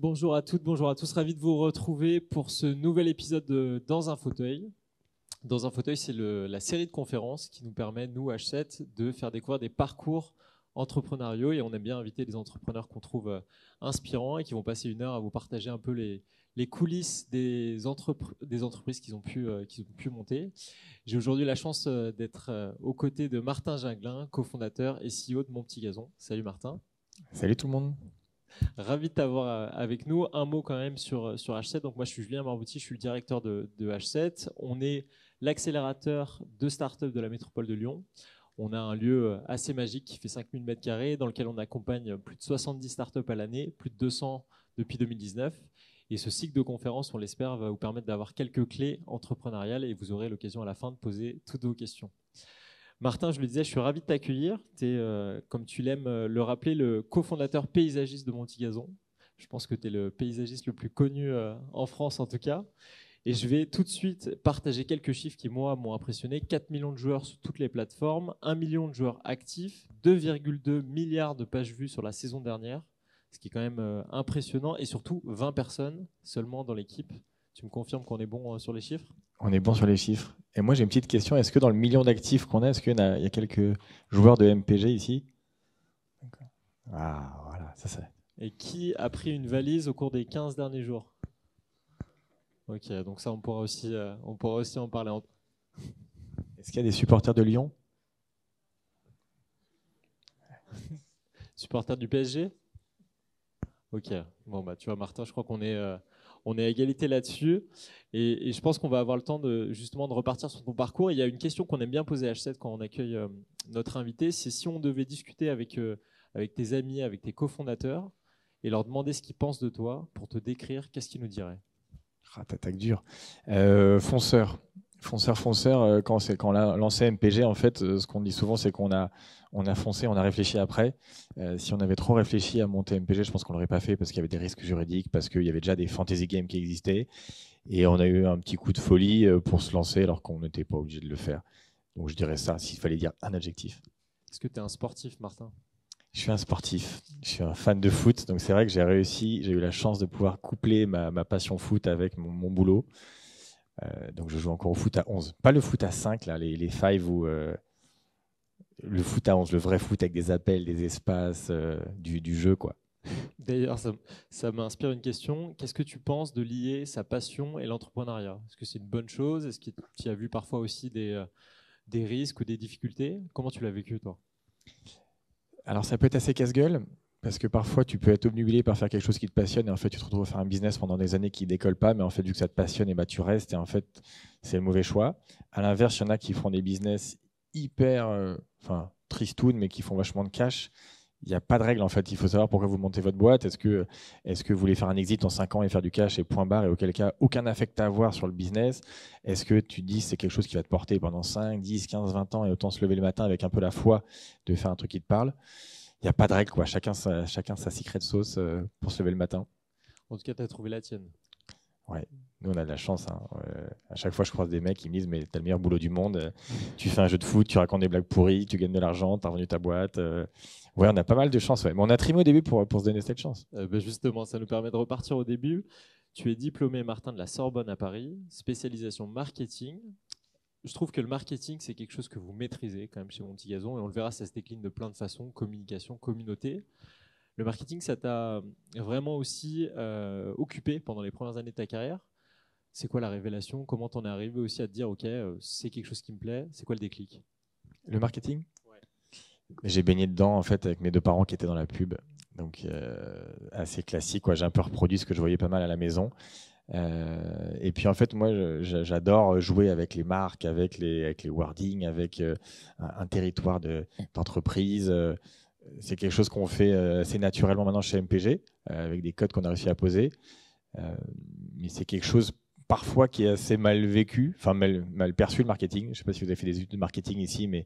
Bonjour à toutes, bonjour à tous, ravi de vous retrouver pour ce nouvel épisode de Dans un fauteuil. Dans un fauteuil, c'est la série de conférences qui nous permet, nous, H7, de faire découvrir des parcours entrepreneuriaux et on aime bien inviter des entrepreneurs qu'on trouve inspirants et qui vont passer une heure à vous partager un peu les coulisses des entreprises qu'ils ont pu monter. J'ai aujourd'hui la chance d'être aux côtés de Martin Ginglin, cofondateur et CEO de Mon Petit Gazon. Salut Martin. Salut tout le monde. Ravi de t'avoir avec nous. Un mot quand même sur H7. Donc moi, je suis Julien Marbouty, je suis le directeur de H7. On est l'accélérateur de start-up de la métropole de Lyon. On a un lieu assez magique qui fait 5000 m² dans lequel on accompagne plus de 70 start-up à l'année, plus de 200 depuis 2019. Et ce cycle de conférences, on l'espère, va vous permettre d'avoir quelques clés entrepreneuriales et vous aurez l'occasion à la fin de poser toutes vos questions. Martin, je le disais, je suis ravi de t'accueillir. Tu es, comme tu l'aimes le rappeler, le cofondateur paysagiste de Mon Petit Gazon. Je pense que tu es le paysagiste le plus connu en France en tout cas. Et je vais tout de suite partager quelques chiffres qui, moi, m'ont impressionné. 4 millions de joueurs sur toutes les plateformes, 1 million de joueurs actifs, 2,2 milliards de pages vues sur la saison dernière, ce qui est quand même impressionnant. Et surtout, 20 personnes seulement dans l'équipe. Tu me confirmes qu'on est bon sur les chiffres ? On est bon sur les chiffres. Et moi, j'ai une petite question. Est-ce que dans le million d'actifs qu'on a, est-ce qu'il y a quelques joueurs de MPG ici ? Ah, voilà, ça. Et qui a pris une valise au cours des 15 derniers jours ? Ok, donc ça, on pourra aussi en parler. Est-ce qu'il y a des supporters de Lyon ? Supporters du PSG ? Ok, bon bah tu vois Martin, je crois qu'on est à égalité là-dessus et je pense qu'on va avoir le temps justement de repartir sur ton parcours. Il y a une question qu'on aime bien poser à H7 quand on accueille notre invité, c'est si on devait discuter avec tes amis, avec tes cofondateurs et leur demander ce qu'ils pensent de toi pour te décrire, qu'est-ce qu'ils nous diraient ? T'attaques dur. Fonceur. Quand on a lancé MPG, en fait, ce qu'on dit souvent, c'est qu'on a foncé, on a réfléchi après. Si on avait trop réfléchi à monter MPG, je pense qu'on l'aurait pas fait parce qu'il y avait des risques juridiques, parce qu'il y avait déjà des fantasy games qui existaient. Et on a eu un petit coup de folie pour se lancer alors qu'on n'était pas obligé de le faire. Donc je dirais ça, s'il fallait dire un adjectif. Est-ce que tu es un sportif, Martin ? Je suis un sportif, je suis un fan de foot, donc c'est vrai que j'ai eu la chance de pouvoir coupler ma passion foot avec mon boulot. Donc je joue encore au foot à 11. Pas le foot à 5, là, les 5 ou le foot à 11, le vrai foot avec des appels, des espaces, du jeu, quoi. D'ailleurs, ça m'inspire une question. Qu'est-ce que tu penses de lier sa passion et l'entrepreneuriat ? Est-ce que c'est une bonne chose ? Est-ce que tu as vu parfois aussi des risques ou des difficultés ? Comment tu l'as vécu, toi ? Alors ça peut être assez casse-gueule, parce que parfois tu peux être obnubilé par faire quelque chose qui te passionne, et en fait tu te retrouves à faire un business pendant des années qui ne décolle pas, mais en fait vu que ça te passionne, et bah, tu restes, et en fait c'est le mauvais choix. À l'inverse, il y en a qui font des business hyper tristounes, mais qui font vachement de cash. Il n'y a pas de règle en fait, il faut savoir pourquoi vous montez votre boîte. Est-ce que vous voulez faire un exit en 5 ans et faire du cash et point barre, et auquel cas aucun affect à avoir sur le business? Est-ce que tu dis c'est quelque chose qui va te porter pendant 5, 10, 15, 20 ans et autant se lever le matin avec un peu la foi de faire un truc qui te parle? Il n'y a pas de règle, quoi. Chacun sa secret sauce pour se lever le matin. En tout cas, tu as trouvé la tienne. Ouais, nous on a de la chance. À chaque fois, je croise des mecs qui me disent mais t'as le meilleur boulot du monde. Tu fais un jeu de foot, tu racontes des blagues pourries, tu gagnes de l'argent, t'as revendu ta boîte. Ouais, on a pas mal de chance. Ouais. Mais on a trimé au début pour se donner cette chance. Justement, ça nous permet de repartir au début. Tu es diplômé, Martin, de la Sorbonne à Paris, spécialisation marketing. Je trouve que le marketing, c'est quelque chose que vous maîtrisez quand même chez Mon Petit Gazon et on le verra, ça se décline de plein de façons, communication, communauté. Le marketing, ça t'a vraiment aussi occupé pendant les premières années de ta carrière. C'est quoi la révélation ? Comment t'en es arrivé aussi à te dire, ok, c'est quelque chose qui me plaît. C'est quoi le déclic ? Le marketing ? Ouais. J'ai baigné dedans en fait avec mes deux parents qui étaient dans la pub. Donc assez classique, quoi. J'ai un peu reproduit ce que je voyais pas mal à la maison. Et puis en fait, moi, j'adore jouer avec les marques, avec les wordings, avec un territoire d'entreprise. C'est quelque chose qu'on fait assez naturellement maintenant chez MPG, avec des codes qu'on a réussi à poser. Mais c'est quelque chose parfois qui est assez mal vécu, enfin mal perçu, le marketing. Je ne sais pas si vous avez fait des études de marketing ici, mais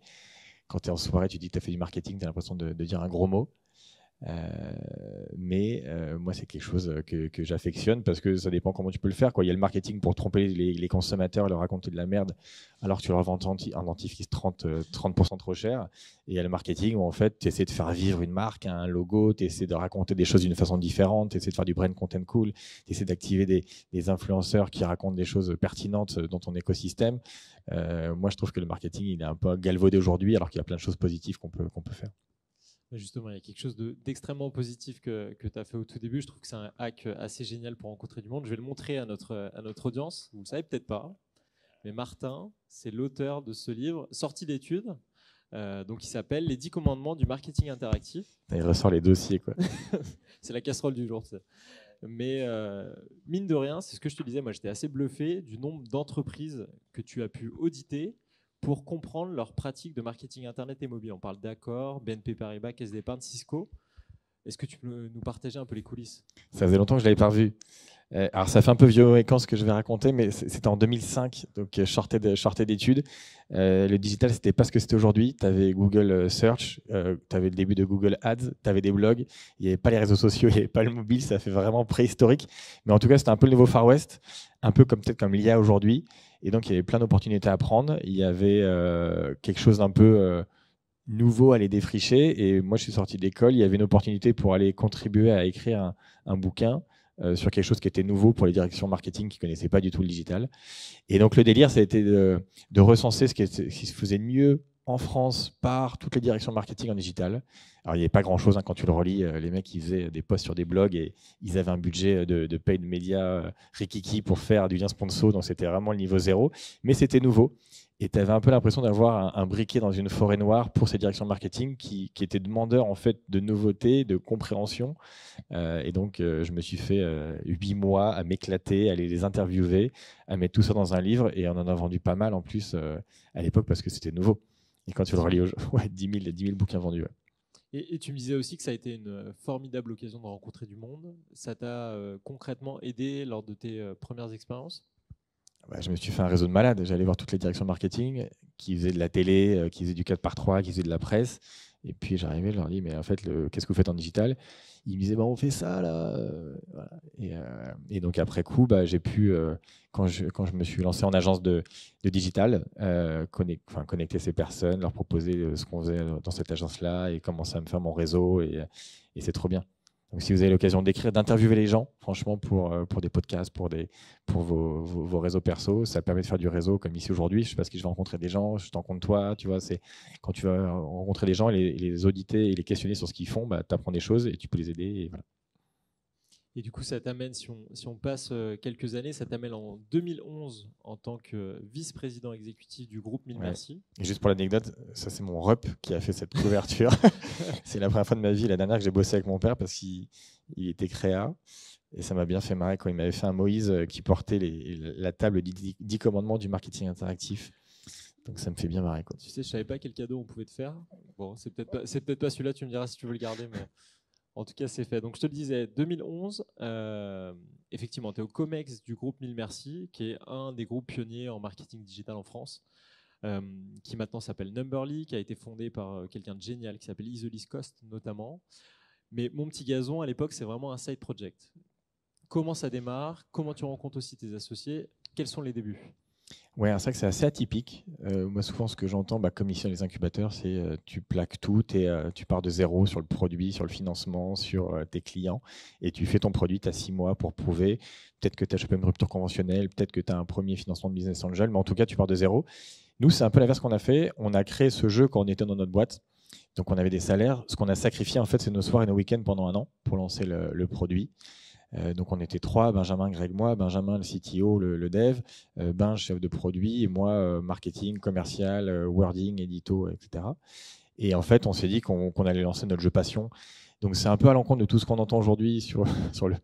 quand tu es en soirée, tu dis que tu as fait du marketing, tu as l'impression de dire un gros mot. Mais moi, c'est quelque chose que j'affectionne parce que ça dépend comment tu peux le faire, quoi. Il y a le marketing pour tromper les consommateurs et leur raconter de la merde alors que tu leur vends un dentifrice 30% trop cher. Et il y a le marketing où en fait, tu essaies de faire vivre une marque, un logo, tu essaies de raconter des choses d'une façon différente, tu essaies de faire du brand content cool, tu essaies d'activer des influenceurs qui racontent des choses pertinentes dans ton écosystème. Moi, je trouve que le marketing, il est un peu galvaudé aujourd'hui alors qu'il y a plein de choses positives qu'on peut faire. Justement, il y a quelque chose d'extrêmement positif que tu as fait au tout début. Je trouve que c'est un hack assez génial pour rencontrer du monde. Je vais le montrer à notre audience. Vous ne le savez peut-être pas, mais Martin, c'est l'auteur de ce livre, sorti d'études, donc il s'appelle « Les 10 commandements du marketing interactif ». Il ressort les dossiers, quoi. C'est la casserole du jour, tu sais. Mais mine de rien, c'est ce que je te disais, moi j'étais assez bluffé du nombre d'entreprises que tu as pu auditer pour comprendre leurs pratiques de marketing internet et mobile. On parle d'Accor, BNP Paribas, Caisse d'Épargne, Cisco. Est-ce que tu peux nous partager un peu les coulisses? Ça faisait longtemps que je ne l'avais pas revu. Alors ça fait un peu vieux ce que je vais raconter, mais c'était en 2005, donc je sortais d'études. Le digital, c'était pas ce que c'était aujourd'hui. Tu avais Google Search, tu avais le début de Google Ads, tu avais des blogs, il n'y avait pas les réseaux sociaux, il n'y avait pas le mobile, ça fait vraiment préhistorique. Mais en tout cas, c'était un peu le nouveau Far West, un peu peut-être comme l'IA aujourd'hui. Et donc, il y avait plein d'opportunités à prendre. Il y avait quelque chose d'un peu nouveau à aller défricher. Et moi, je suis sorti d'école, il y avait une opportunité pour aller contribuer à écrire un bouquin sur quelque chose qui était nouveau pour les directions marketing qui ne connaissaient pas du tout le digital. Et donc, le délire, ça a été de recenser ce qui se faisait de mieux en France par toutes les directions marketing en digital. Alors, il n'y avait pas grand-chose quand tu le relis. Les mecs, ils faisaient des posts sur des blogs et ils avaient un budget de paid media rikiki pour faire du lien sponsor. Donc, c'était vraiment le niveau zéro. Mais c'était nouveau. Et tu avais un peu l'impression d'avoir un briquet dans une forêt noire pour ces directions marketing qui étaient demandeurs en fait, de nouveautés, de compréhension. Et donc, je me suis fait 8 mois à m'éclater, à aller les interviewer, à mettre tout ça dans un livre. Et on en a vendu pas mal en plus à l'époque parce que c'était nouveau. Et quand tu le relis, 10 000 bouquins vendus. Ouais. Et tu me disais aussi que ça a été une formidable occasion de rencontrer du monde. Ça t'a concrètement aidé lors de tes premières expériences? Je me suis fait un réseau de malades. J'allais voir toutes les directions marketing qui faisaient de la télé, qui faisaient du 4x3, qui faisaient de la presse. Et puis j'arrivais, je leur dis, mais en fait, qu'est-ce que vous faites en digital? Ils me disaient, on fait ça là. Voilà. Et donc après coup, j'ai pu, quand je me suis lancé en agence de digital, connecter ces personnes, leur proposer ce qu'on faisait dans cette agence-là et commencer à me faire mon réseau. Et c'est trop bien. Donc, si vous avez l'occasion d'écrire, d'interviewer les gens, franchement, pour des podcasts, pour vos réseaux perso, ça permet de faire du réseau comme ici aujourd'hui. Je sais pas ce que je vais rencontrer des gens, je t'en compte toi, tu vois, c'est quand tu vas rencontrer des gens et les auditer et les questionner sur ce qu'ils font, tu apprends des choses et tu peux les aider. Et voilà. Et du coup, ça t'amène, si on passe quelques années, ça t'amène en 2011 en tant que vice-président exécutif du groupe Mille Merci. Et juste pour l'anecdote, ça c'est mon rep qui a fait cette couverture. C'est la première fois de ma vie, la dernière que j'ai bossé avec mon père parce qu'il était créa. Et ça m'a bien fait marrer quand il m'avait fait un Moïse qui portait la table des 10 commandements du marketing interactif. Donc ça me fait bien marrer, quoi. Tu sais, je savais pas quel cadeau on pouvait te faire. Bon, c'est peut-être pas celui-là, tu me diras si tu veux le garder, mais en tout cas, c'est fait. Donc je te le disais, 2011, effectivement, tu es au COMEX du groupe Mille Merci, qui est un des groupes pionniers en marketing digital en France, qui maintenant s'appelle Numberly, qui a été fondé par quelqu'un de génial qui s'appelle Isolis Cost notamment. Mais mon petit gazon, à l'époque, c'est vraiment un side project. Comment ça démarre? Comment tu rencontres aussi tes associés? Quels sont les débuts? Ouais, c'est vrai que c'est assez atypique. Moi, souvent, ce que j'entends, comme ici dans les incubateurs, c'est tu plaques tout, tu pars de zéro sur le produit, sur le financement, sur tes clients, et tu fais ton produit, tu as 6 mois pour prouver. Peut-être que tu as chopé une rupture conventionnelle, peut-être que tu as un premier financement de business angel, mais en tout cas, tu pars de zéro. Nous, c'est un peu l'inverse qu'on a fait. On a créé ce jeu quand on était dans notre boîte. Donc, on avait des salaires. Ce qu'on a sacrifié, en fait, c'est nos soirs et nos week-ends pendant un an pour lancer le produit. Donc on était 3, Benjamin, Greg, moi, Benjamin le CTO, le dev, Ben chef de produit et moi marketing, commercial, wording, édito, etc. Et en fait on s'est dit qu'on allait lancer notre jeu passion. Donc c'est un peu à l'encontre de tout ce qu'on entend aujourd'hui sur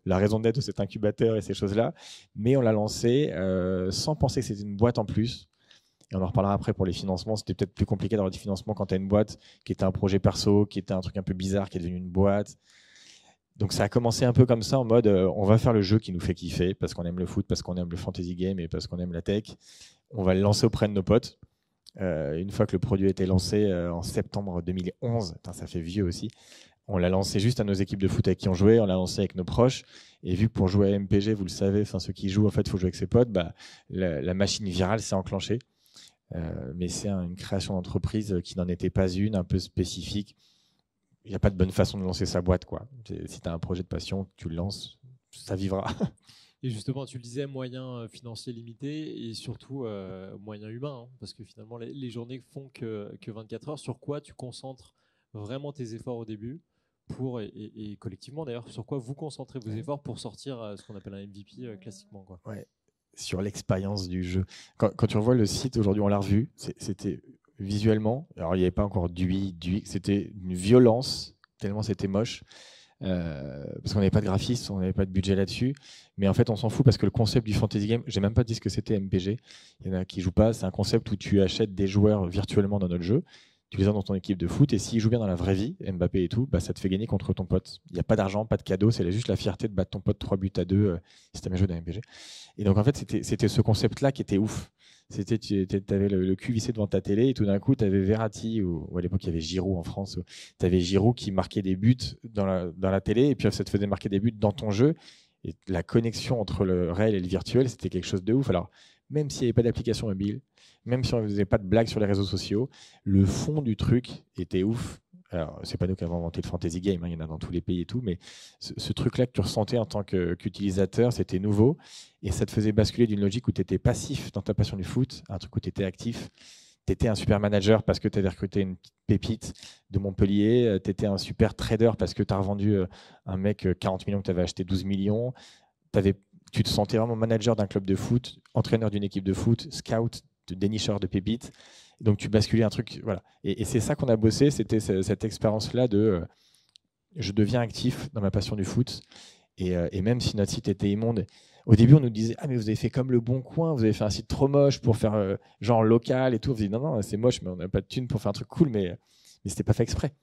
la raison d'être de cet incubateur et ces choses-là, mais on l'a lancé sans penser que c'était une boîte en plus. Et on en reparlera après pour les financements. C'était peut-être plus compliqué d'avoir des financements quand tu as une boîte qui était un projet perso, qui était un truc un peu bizarre, qui est devenu une boîte. Donc ça a commencé un peu comme ça, en mode on va faire le jeu qui nous fait kiffer, parce qu'on aime le foot, parce qu'on aime le fantasy game et parce qu'on aime la tech. On va le lancer auprès de nos potes. Une fois que le produit a été lancé en septembre 2011, ça fait vieux aussi, On l'a lancé juste à nos équipes de foot avec qui on jouait, on l'a lancé avec nos proches. Et vu que pour jouer à MPG, vous le savez, ceux qui jouent, en fait, il faut jouer avec ses potes, la machine virale s'est enclenchée. Mais c'est une création d'entreprise qui n'en était pas une, un peu spécifique. Il n'y a pas de bonne façon de lancer sa boîte, quoi. Si tu as un projet de passion, tu le lances, ça vivra. Et justement, tu le disais, moyens financiers limités et surtout moyens humains, hein, parce que finalement, les journées font que 24 heures. Sur quoi tu concentres vraiment tes efforts au début et collectivement d'ailleurs, sur quoi vous concentrez vos efforts pour sortir ce qu'on appelle un MVP classiquement, quoi. Ouais. Sur l'expérience du jeu. Quand tu revois le site, aujourd'hui on l'a revu, c'était visuellement, alors il n'y avait pas encore d'UI, c'était une violence, tellement c'était moche, parce qu'on n'avait pas de graphiste, on n'avait pas de budget là-dessus, mais en fait on s'en fout parce que le concept du fantasy game, j'ai même pas dit ce que c'était MPG, il y en a qui jouent pas, c'est un concept où tu achètes des joueurs virtuellement dans notre jeu, tu les as dans ton équipe de foot, et s'ils jouent bien dans la vraie vie, Mbappé et tout, ça te fait gagner contre ton pote. Il n'y a pas d'argent, pas de cadeau, c'est juste la fierté de battre ton pote 3-2 si tu as bien joué dans MPG. Et donc en fait, c'était ce concept-là qui était ouf. Tu avais le cul vissé devant ta télé, et tout d'un coup, tu avais Verratti, ou à l'époque, il y avait Giroud en France, tu avais Giroud qui marquait des buts dans la télé, et puis ça te faisait marquer des buts dans ton jeu. Et la connexion entre le réel et le virtuel, c'était quelque chose de ouf. Alors, même s'il n'y avait pas d'application mobile, même si on ne faisait pas de blagues sur les réseaux sociaux, le fond du truc était ouf. Alors, c'est pas nous qui avons inventé le fantasy game, il y en a dans tous les pays et tout, mais ce truc-là que tu ressentais en tant qu'utilisateur, c'était nouveau, et ça te faisait basculer d'une logique où tu étais passif dans ta passion du foot, à un truc où tu étais actif. Tu étais un super manager parce que tu avais recruté une petite pépite de Montpellier, tu étais un super trader parce que tu as revendu un mec 40 millions que tu avais acheté 12 millions, tu te sentais vraiment manager d'un club de foot, entraîneur d'une équipe de foot, scout, dénicheur de pépites. Donc tu basculais un truc, voilà. Et c'est ça qu'on a bossé, c'était cette expérience-là de je deviens actif dans ma passion du foot. Et même si notre site était immonde, au début on nous disait ah mais vous avez fait comme Le Bon Coin, vous avez fait un site trop moche pour faire genre local et tout. On se dit non c'est moche, mais on n'a pas de thunes pour faire un truc cool, mais c'était pas fait exprès.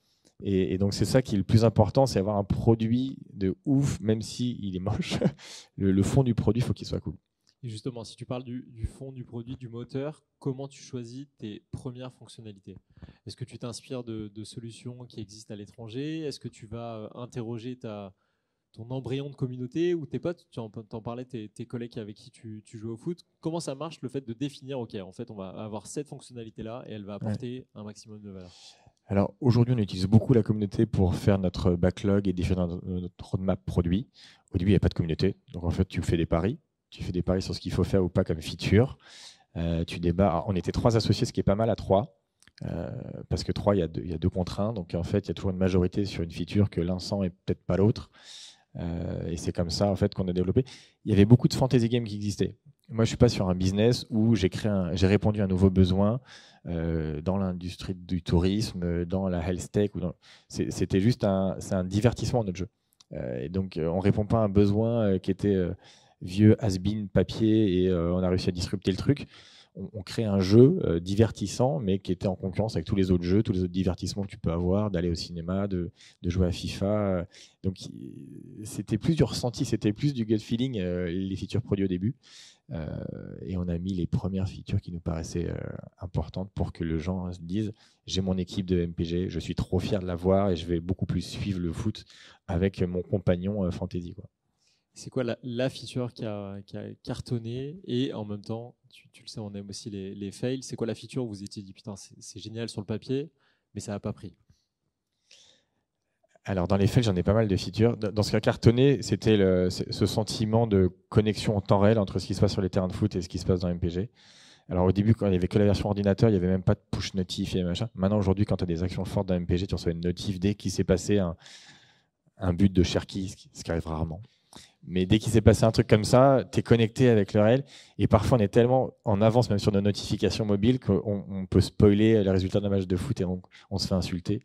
Et donc c'est ça qui est le plus important, c'est avoir un produit de ouf, même si il est moche. Le fond du produit, il faut qu'il soit cool. Et justement, si tu parles du fond du produit, du moteur, comment tu choisis tes premières fonctionnalités? Est-ce que tu t'inspires de solutions qui existent à l'étranger? Est-ce que tu vas interroger ton embryon de communauté ou tes potes? Tu en parlais, tes collègues avec qui tu joues au foot. Comment ça marche le fait de définir, OK, en fait, on va avoir cette fonctionnalité-là et elle va apporter un maximum de valeur? Alors aujourd'hui, on utilise beaucoup la communauté pour faire notre backlog et définir notre roadmap produit. Au début, il n'y a pas de communauté. Donc en fait, tu fais des paris. Tu fais des paris sur ce qu'il faut faire ou pas comme feature. Tu débats. Alors, on était 3 associés, ce qui est pas mal à 3. Parce que 3, il y a 2 contre 1. Donc en fait, il y a toujours une majorité sur une feature que l'un sent et peut-être pas l'autre. Et c'est comme ça en fait qu'on a développé. Il y avait beaucoup de fantasy games qui existaient. Moi, je suis pas sur un business où j'ai répondu à un nouveau besoin dans l'industrie du tourisme, dans la health tech. C'était juste c'est un divertissement notre jeu. Et donc, on répond pas à un besoin qui était vieux has-been papier et on a réussi à disrupter le truc. On crée un jeu divertissant, mais qui était en concurrence avec tous les autres jeux, tous les autres divertissements que tu peux avoir, d'aller au cinéma, de jouer à FIFA. Donc, c'était plus du ressenti, c'était plus du gut feeling, les features produits au début. Et on a mis les premières features qui nous paraissaient importantes pour que les gens se disent j'ai mon équipe de MPG, je suis trop fier de l'avoir et je vais beaucoup plus suivre le foot avec mon compagnon fantasy, quoi. C'est quoi la feature qui a cartonné et en même temps, tu le sais, on aime aussi les fails. C'est quoi la feature où vous étiez dit putain, c'est génial sur le papier, mais ça n'a pas pris? Alors dans les fails, j'en ai pas mal de features. Dans ce qui a cartonné, c'était ce sentiment de connexion en temps réel entre ce qui se passe sur les terrains de foot et ce qui se passe dans MPG. Alors au début, quand il n'y avait que la version ordinateur, il n'y avait même pas de push notif et machin. Maintenant, aujourd'hui, quand tu as des actions fortes dans MPG, tu reçois une notif dès qu'il s'est passé un but de Cherki, ce qui arrive rarement. Mais dès qu'il s'est passé un truc comme ça, tu es connecté avec le réel. Et parfois, on est tellement en avance, même sur nos notifications mobiles, qu'on peut spoiler les résultats d'un match de foot et on se fait insulter.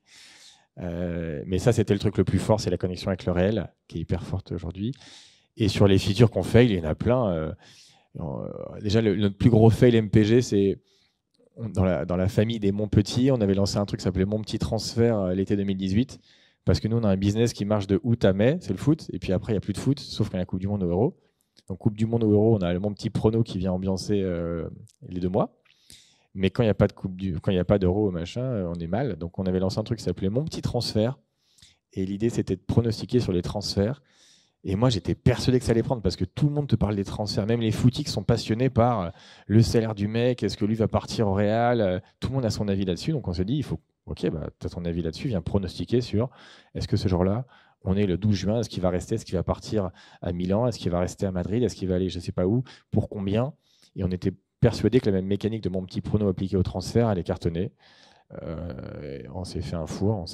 Mais ça, c'était le truc le plus fort, c'est la connexion avec le réel, qui est hyper forte aujourd'hui. Et sur les features qu'on fail, il y en a plein. Déjà, notre plus gros fail MPG, c'est dans la famille des Montpetits, on avait lancé un truc qui s'appelait Mon Petit Transfert l'été 2018. Parce que nous, on a un business qui marche de août à mai, c'est le foot. Et puis après, il n'y a plus de foot, sauf quand il y a la Coupe du Monde au Euro. Donc, Coupe du Monde au Euro, on a mon petit prono qui vient ambiancer les 2 mois. Mais quand il n'y a pas de quand il n'y a pas d'Euro, machin, on est mal. Donc, on avait lancé un truc qui s'appelait Mon Petit Transfert. Et l'idée, c'était de pronostiquer sur les transferts. Et moi, j'étais persuadé que ça allait prendre parce que tout le monde te parle des transferts. Même les footies qui sont passionnés par le salaire du mec, est-ce que lui va partir au Real, tout le monde a son avis là-dessus. Donc on se dit, il faut, ok, bah, tu as ton avis là-dessus, viens pronostiquer sur est-ce que ce jour-là, on est le 12 juin, est-ce qu'il va rester, est-ce qu'il va partir à Milan, est-ce qu'il va rester à Madrid, est-ce qu'il va aller je ne sais pas où, pour combien. Et on était persuadé que la même mécanique de mon petit prono appliqué au transfert allait cartonner. On s'est fait un four,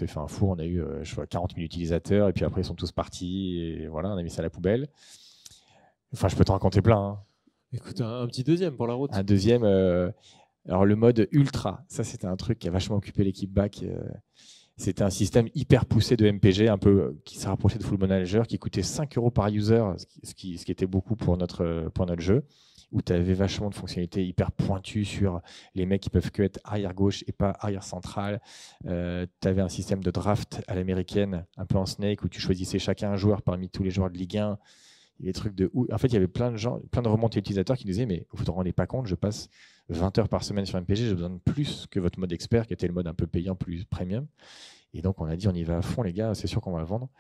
on a eu je vois, 40 000 utilisateurs et puis après ils sont tous partis et voilà, on a mis ça à la poubelle. Enfin, je peux t'en raconter plein. Hein. Écoute, un petit deuxième pour la route. Un deuxième, alors le mode ultra, ça c'était un truc qui a vachement occupé l'équipe back. C'était un système hyper poussé de MPG, un peu qui s'est rapproché de Football Manager, qui coûtait 5 € par user, ce qui était beaucoup pour notre jeu, où tu avais vachement de fonctionnalités hyper pointues sur les mecs qui peuvent que être arrière-gauche et pas arrière-central. Tu avais un système de draft à l'américaine, un peu en Snake, où tu choisissais chacun un joueur parmi tous les joueurs de Ligue 1. Il y avait des trucs de ouf. En fait, il y avait plein de gens, plein de remontées utilisateurs qui nous disaient mais vous ne vous rendez pas compte, je passe 20 heures par semaine sur MPG, j'ai besoin de plus que votre mode expert, qui était le mode un peu payant, plus premium. Et donc, on a dit on y va à fond, les gars, c'est sûr qu'on va le vendre.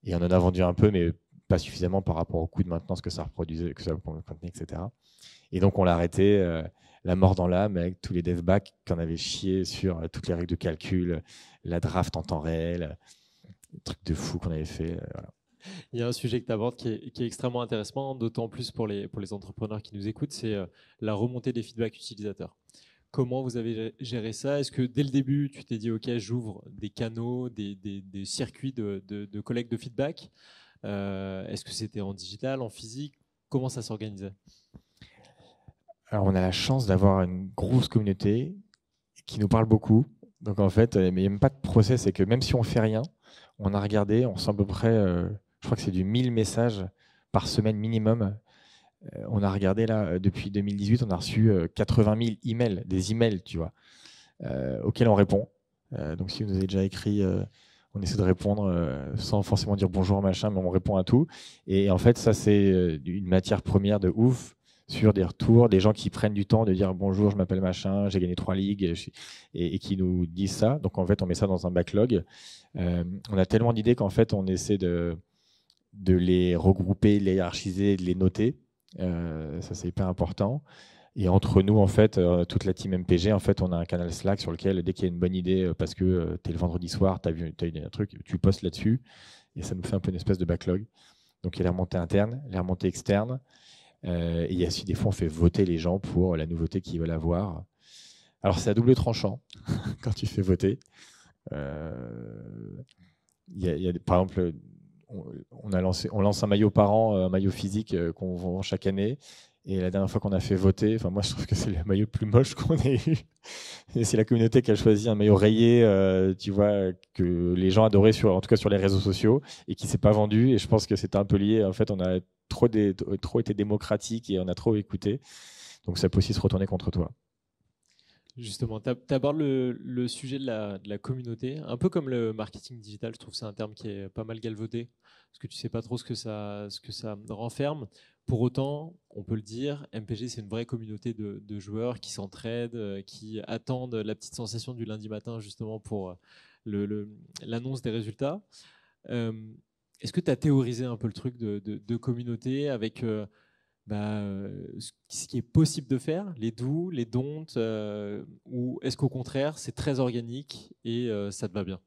Et on en a vendu un peu, mais pas suffisamment par rapport au coût de maintenance que ça reproduisait, que ça contenait, etc. Et donc, on l'a arrêté, la mort dans l'âme, avec tous les devbacks qu'on avait chié sur toutes les règles de calcul, la draft en temps réel, des trucs de fou qu'on avait fait. Voilà. Il y a un sujet que tu abordes qui est extrêmement intéressant, d'autant plus pour les entrepreneurs qui nous écoutent, c'est la remontée des feedbacks utilisateurs. Comment vous avez géré ça? Est-ce que dès le début, tu t'es dit, OK, j'ouvre des canaux, des circuits de collecte de feedback? Est-ce que c'était en digital, en physique? Comment ça s'organisait? Alors, on a la chance d'avoir une grosse communauté qui nous parle beaucoup. Donc, en fait, mais il n'y a même pas de process. C'est que même si on ne fait rien, on a regardé, on sent à peu près, je crois que c'est du 1000 messages par semaine minimum. On a regardé là, depuis 2018, on a reçu 80 000 emails, des emails, tu vois, auxquels on répond. Donc, si vous avez déjà écrit, on essaie de répondre sans forcément dire bonjour, machin, mais on répond à tout. Et en fait, ça, c'est une matière première de ouf sur des retours, des gens qui prennent du temps de dire bonjour, je m'appelle machin, j'ai gagné 3 ligues, et qui nous disent ça. Donc, en fait, on met ça dans un backlog. On a tellement d'idées qu'en fait, on essaie de les regrouper, de les hiérarchiser, de les noter. Ça, c'est hyper important. Et entre nous, en fait, toute la team MPG, en fait, on a un canal Slack sur lequel, dès qu'il y a une bonne idée, parce que tu es le vendredi soir, tu as eu un truc, tu postes là-dessus. Et ça nous fait un peu une espèce de backlog. Donc, il y a les remontées internes, les remontées externes. Et il y a aussi des fois, on fait voter les gens pour la nouveauté qu'ils veulent avoir. Alors, c'est à double tranchant quand tu fais voter. Par exemple, on lance un maillot par an, un maillot physique qu'on vend chaque année. Et la dernière fois qu'on a fait voter, moi je trouve que c'est le maillot le plus moche qu'on ait eu. Et c'est la communauté qui a choisi un maillot rayé, tu vois, que les gens adoraient en tout cas sur les réseaux sociaux, et qui s'est pas vendu. Et je pense que c'était un peu lié. En fait, on a trop été démocratique et on a trop écouté. Donc ça peut aussi se retourner contre toi. Justement, tu abordes le sujet de la communauté, un peu comme le marketing digital. Je trouve que c'est un terme qui est pas mal galvaudé, parce que tu ne sais pas trop ce que ça renferme. Pour autant, on peut le dire, MPG, c'est une vraie communauté de joueurs qui s'entraident, qui attendent la petite sensation du lundi matin, justement, pour l'annonce des résultats. Est-ce que tu as théorisé un peu le truc de communauté avec ce qui est possible de faire, les do's, les don'ts, ou est-ce qu'au contraire, c'est très organique et ça te va bien?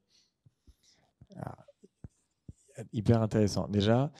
Hyper intéressant. Déjà,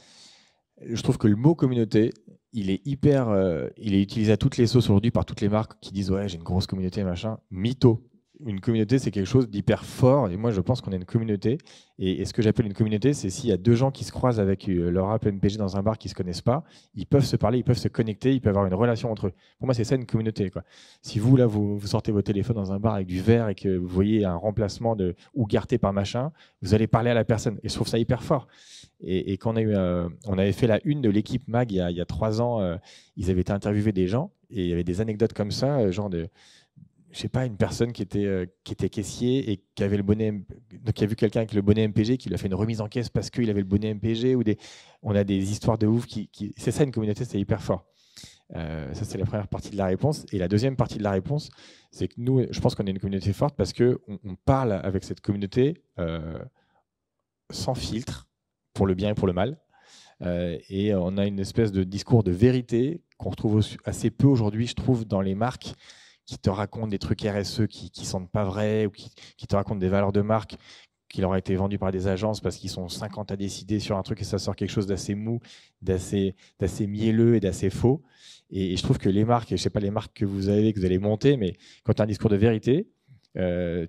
je trouve que le mot communauté, il est utilisé à toutes les sauces aujourd'hui par toutes les marques qui disent ouais, j'ai une grosse communauté, machin. Mytho. Une communauté, c'est quelque chose d'hyper fort. Et moi, je pense qu'on est une communauté. Et ce que j'appelle une communauté, c'est s'il y a deux gens qui se croisent avec leur app MPG dans un bar qui ne se connaissent pas, ils peuvent se parler, ils peuvent se connecter, ils peuvent avoir une relation entre eux. Pour moi, c'est ça une communauté, quoi. Si vous, là, vous sortez votre téléphone dans un bar avec du verre et que vous voyez un remplacement de Ougarté par machin, vous allez parler à la personne. Et je trouve ça hyper fort. Et quand on avait fait la une de l'équipe MAG il y a 3 ans, ils avaient été interviewés des gens et il y avait des anecdotes comme ça, genre de... Je sais pas, une personne qui était caissier et qui avait le bonnet, donc qui a vu quelqu'un avec le bonnet MPG, qui lui a fait une remise en caisse parce qu'il avait le bonnet MPG, on a des histoires de ouf c'est ça une communauté, c'est hyper fort. Ça, c'est la première partie de la réponse. Et la deuxième partie de la réponse, c'est que nous, je pense qu'on est une communauté forte parce qu'on parle avec cette communauté sans filtre, pour le bien et pour le mal. Et on a une espèce de discours de vérité qu'on retrouve assez peu aujourd'hui, je trouve, dans les marques qui te racontent des trucs RSE qui ne sont pas vrais ou qui te racontent des valeurs de marque qui leur a été vendues par des agences parce qu'ils sont 50 à décider sur un truc et ça sort quelque chose d'assez mou, d'assez mielleux et d'assez faux. Et je trouve que les marques, et je ne sais pas les marques que vous allez monter, mais quand tu as un discours de vérité,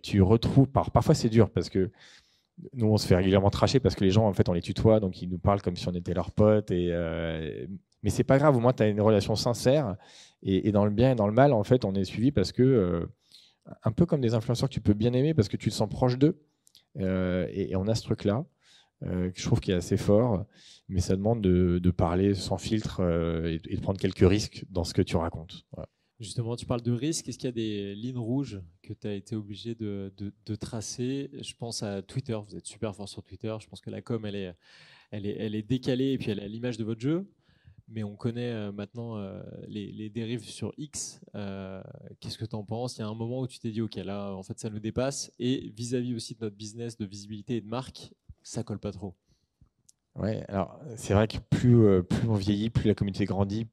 tu retrouves, parfois c'est dur parce que nous, on se fait régulièrement tracher parce que les gens, en fait, on les tutoie, donc ils nous parlent comme si on était leurs potes. Mais c'est pas grave, au moins, tu as une relation sincère. Et dans le bien et dans le mal, en fait, on est suivi parce que, un peu comme des influenceurs que tu peux bien aimer parce que tu te sens proche d'eux. Et on a ce truc-là, que je trouve qui est assez fort. Mais ça demande de parler sans filtre et de prendre quelques risques dans ce que tu racontes. Voilà. Justement, tu parles de risque. Est-ce qu'il y a des lignes rouges que tu as été obligé de tracer? Je pense à Twitter. Vous êtes super fort sur Twitter. Je pense que la com, elle est décalée et puis elle est à l'image de votre jeu. Mais on connaît maintenant les dérives sur X. Qu'est-ce que tu en penses? Il y a un moment où tu t'es dit, OK, là, en fait, ça nous dépasse. Et vis-à-vis aussi de notre business, de visibilité et de marque, ça colle pas trop. Ouais, alors c'est vrai que plus on vieillit, plus la communauté grandit,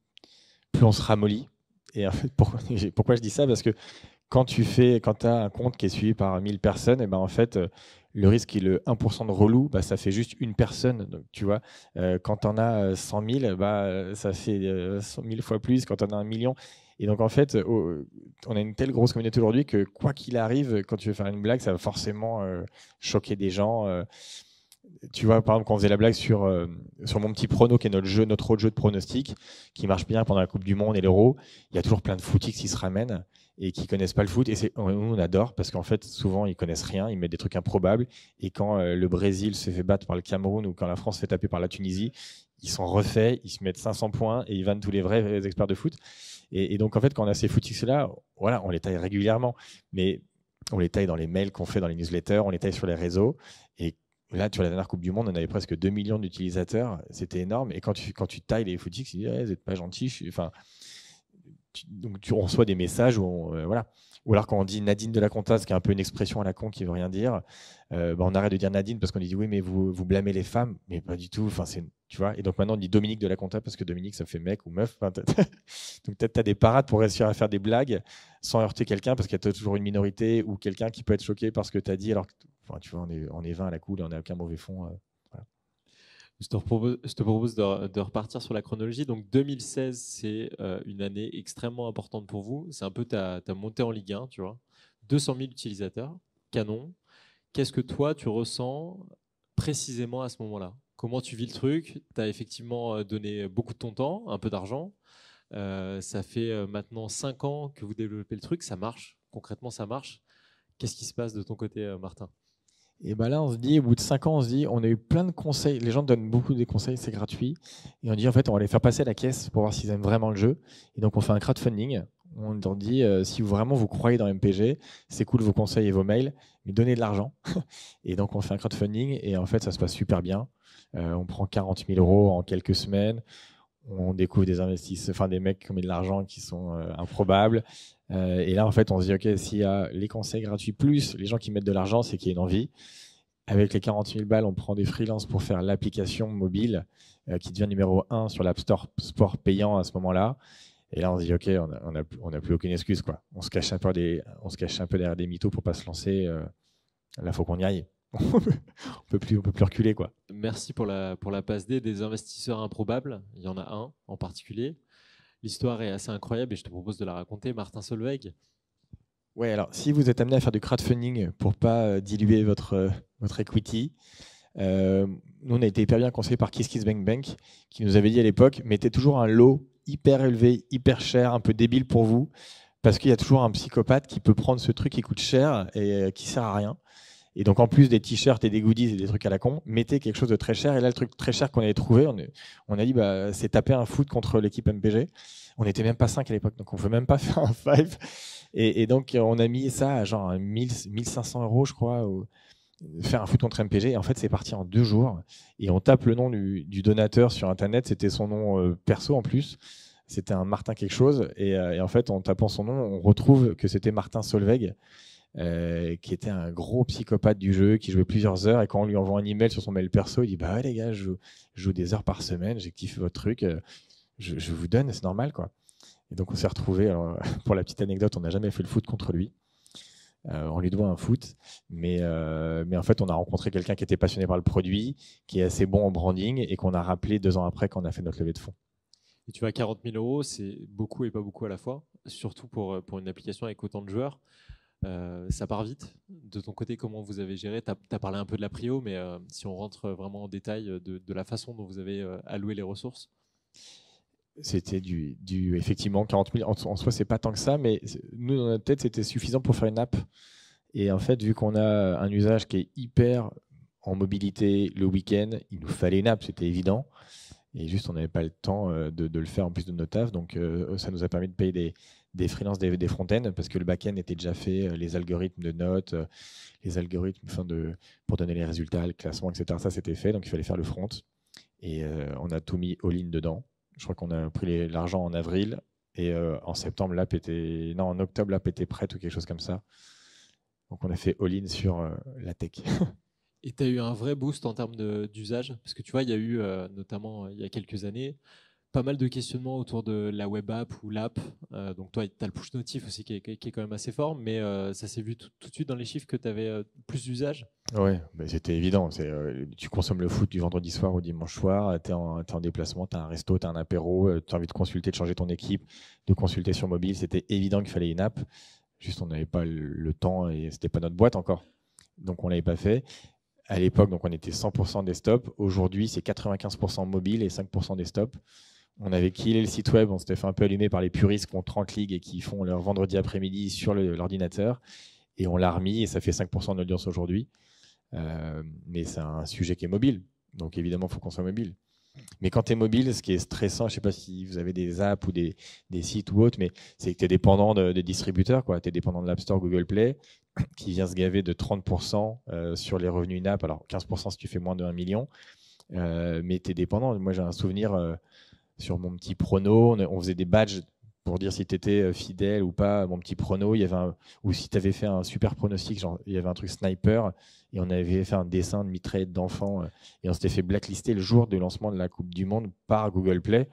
plus on se ramollit. Et en fait, pourquoi je dis ça? Parce que quand tu as un compte qui est suivi par 1000 personnes, et ben en fait, le risque est le 1% de relou, bah, ça fait juste une personne. Donc, tu vois, quand tu en as 100 000, bah, ça fait 1000 fois plus quand on a 1 million. Et donc, en fait, on a une telle grosse communauté aujourd'hui que quoi qu'il arrive, quand tu veux faire une blague, ça va forcément choquer des gens. Tu vois, par exemple, quand on faisait la blague sur mon petit prono, qui est notre autre jeu de pronostic, qui marche bien pendant la Coupe du Monde et l'Euro, il y a toujours plein de footix qui se ramènent et qui connaissent pas le foot. Et on adore parce qu'en fait, souvent, ils connaissent rien, ils mettent des trucs improbables. Et quand le Brésil se fait battre par le Cameroun ou quand la France se fait taper par la Tunisie, ils sont refaits, ils se mettent 500 points et ils vannent tous les vrais experts de foot. Et donc, en fait, quand on a ces footix-là, voilà, on les taille régulièrement. Mais on les taille dans les mails qu'on fait dans les newsletters, on les taille sur les réseaux. Et là, tu vois, la dernière Coupe du Monde, on avait presque 2 millions d'utilisateurs. C'était énorme. Et quand tu tailles les footix, tu dis, vous n'êtes pas gentil. Enfin, donc tu reçois des messages où voilà. Ou alors quand on dit Nadine de la Compta, ce qui est un peu une expression à la con qui veut rien dire, on arrête de dire Nadine parce qu'on dit oui, mais vous blâmez les femmes, mais pas du tout. Enfin, tu vois. Et donc maintenant on dit Dominique de la Compta parce que Dominique ça fait mec ou meuf. Enfin, donc peut-être tu as des parades pour réussir à faire des blagues sans heurter quelqu'un parce qu'il y a toujours une minorité ou quelqu'un qui peut être choqué par ce que tu as dit. Alors que, enfin, tu vois, on est 20 à la cool, on n'a aucun mauvais fond. Voilà. Je te propose de repartir sur la chronologie. Donc 2016, c'est une année extrêmement importante pour vous. C'est un peu ta montée en Ligue 1, tu vois. 200 000 utilisateurs, canon. Qu'est-ce que toi, tu ressens précisément à ce moment-là? Comment tu vis le truc? Tu as effectivement donné beaucoup de ton temps, un peu d'argent. Ça fait maintenant 5 ans que vous développez le truc. Ça marche. Concrètement, ça marche. Qu'est-ce qui se passe de ton côté, Martin? Et ben là, on se dit, au bout de 5 ans, on se dit, on a eu plein de conseils. Les gens donnent beaucoup de conseils, c'est gratuit. Et on dit, en fait, on va les faire passer à la caisse pour voir s'ils aiment vraiment le jeu. Et donc, on fait un crowdfunding. On leur dit, si vraiment vous croyez dans MPG, c'est cool vos conseils et vos mails, mais donnez de l'argent. Et donc, on fait un crowdfunding et en fait, ça se passe super bien. On prend 40 000 € en quelques semaines. On découvre des investisseurs, enfin des mecs qui ont mis de l'argent qui sont improbables. Et là, en fait, on se dit, OK, s'il y a les conseils gratuits plus les gens qui mettent de l'argent, c'est qu'il y a une envie. Avec les 40 000 balles, on prend des freelances pour faire l'application mobile qui devient numéro 1 sur l'App Store sport payant à ce moment-là. Et là, on se dit, OK, on n'a plus aucune excuse, quoi. On se cache un peu derrière des mythos pour ne pas se lancer. Là, il faut qu'on y aille. on peut plus reculer, quoi. Merci pour la passe D des investisseurs improbables. Il y en a un en particulier. L'histoire est assez incroyable et je te propose de la raconter. Martin Solveig. Ouais, alors si vous êtes amené à faire du crowdfunding pour pas diluer votre equity, nous on a été hyper bien conseillés par KissKissBankBank qui nous avait dit à l'époque, mettez toujours un lot hyper élevé, hyper cher, un peu débile pour vous, parce qu'il y a toujours un psychopathe qui peut prendre ce truc qui coûte cher et qui sert à rien. Et donc en plus des t-shirts et des goodies et des trucs à la con, mettez quelque chose de très cher. Et là le truc très cher qu'on avait trouvé, on a dit bah, c'est taper un foot contre l'équipe MPG. On n'était même pas 5 à l'époque, donc on ne peut même pas faire un 5. Et donc on a mis ça à genre 1500 €, je crois, faire un foot contre MPG. Et en fait c'est parti en 2 jours. Et on tape le nom du donateur sur internet, c'était son nom perso en plus. C'était un Martin quelque chose. Et en fait en tapant son nom, on retrouve que c'était Martin Solveig. qui était un gros psychopathe du jeu, qui jouait plusieurs heures, et quand on lui envoie un email sur son mail perso, il dit bah ouais les gars, je joue des heures par semaine, j'ai kiffé votre truc, je vous donne, c'est normal quoi. Et donc on s'est retrouvés, alors pour la petite anecdote, on n'a jamais fait le foot contre lui. On lui doit un foot, mais en fait on a rencontré quelqu'un qui était passionné par le produit, qui est assez bon en branding, et qu'on a rappelé 2 ans après quand on a fait notre levée de fonds. Et tu vois, 40 000 euros, c'est beaucoup et pas beaucoup à la fois, surtout pour une application avec autant de joueurs. Ça part vite. De ton côté, comment vous avez géré? Tu as parlé un peu de la prio, mais si on rentre vraiment en détail de la façon dont vous avez alloué les ressources. C'était effectivement 40 000. En soi, c'est pas tant que ça, mais nous, dans notre tête, c'était suffisant pour faire une app. Et en fait, vu qu'on a un usage qui est hyper en mobilité le week-end, il nous fallait une app, c'était évident. Et juste, on n'avait pas le temps de le faire en plus de nos tafs. Donc, ça nous a permis de payer des freelances, des front-end, parce que le back-end était déjà fait, les algorithmes de notes, les algorithmes pour donner les résultats, le classement, etc. Ça, c'était fait. Donc, il fallait faire le front. Et on a tout mis all-in dedans. Je crois qu'on a pris l'argent en avril. Et en septembre, l'app était. Non, en octobre, l'app était prête ou quelque chose comme ça. Donc, on a fait all-in sur la tech. Et tu as eu un vrai boost en termes d'usage? Parce que tu vois, il y a eu, notamment il y a quelques années, pas mal de questionnements autour de la web app ou l'app. Donc toi, tu as le push notif aussi qui est quand même assez fort, mais ça s'est vu tout de suite dans les chiffres que tu avais plus d'usage. Oui, c'était évident. Tu consommes le foot du vendredi soir au dimanche soir, tu es en déplacement, tu as un resto, tu as un apéro, tu as envie de consulter, de changer ton équipe, de consulter sur mobile. C'était évident qu'il fallait une app. Juste, on n'avait pas le temps et c'était pas notre boîte encore. Donc, on ne l'avait pas fait. À l'époque, donc on était 100% desktop. Aujourd'hui, c'est 95% mobile et 5% desktop. On avait killé le site web, on s'était fait un peu allumer par les puristes qui ont 30 ligues et qui font leur vendredi après-midi sur l'ordinateur. Et on l'a remis et ça fait 5% de l'audience aujourd'hui. Mais c'est un sujet qui est mobile. Donc évidemment, il faut qu'on soit mobile. Mais quand tu es mobile, ce qui est stressant, je ne sais pas si vous avez des apps ou des sites ou autres, mais c'est que tu es dépendant des distributeurs. Tu es dépendant de l'App Store, Google Play, qui vient se gaver de 30% sur les revenus in-app. Alors 15% si tu fais moins de 1 million. Mais tu es dépendant. Moi, j'ai un souvenir sur mon petit prono. On faisait des badges pour dire si tu étais fidèle ou pas. Mon petit prono, ou si tu avais fait un super pronostic, genre, il y avait un truc sniper, et on avait fait un dessin de mitraillette d'enfants, et on s'était fait blacklister le jour du lancement de la Coupe du Monde par Google Play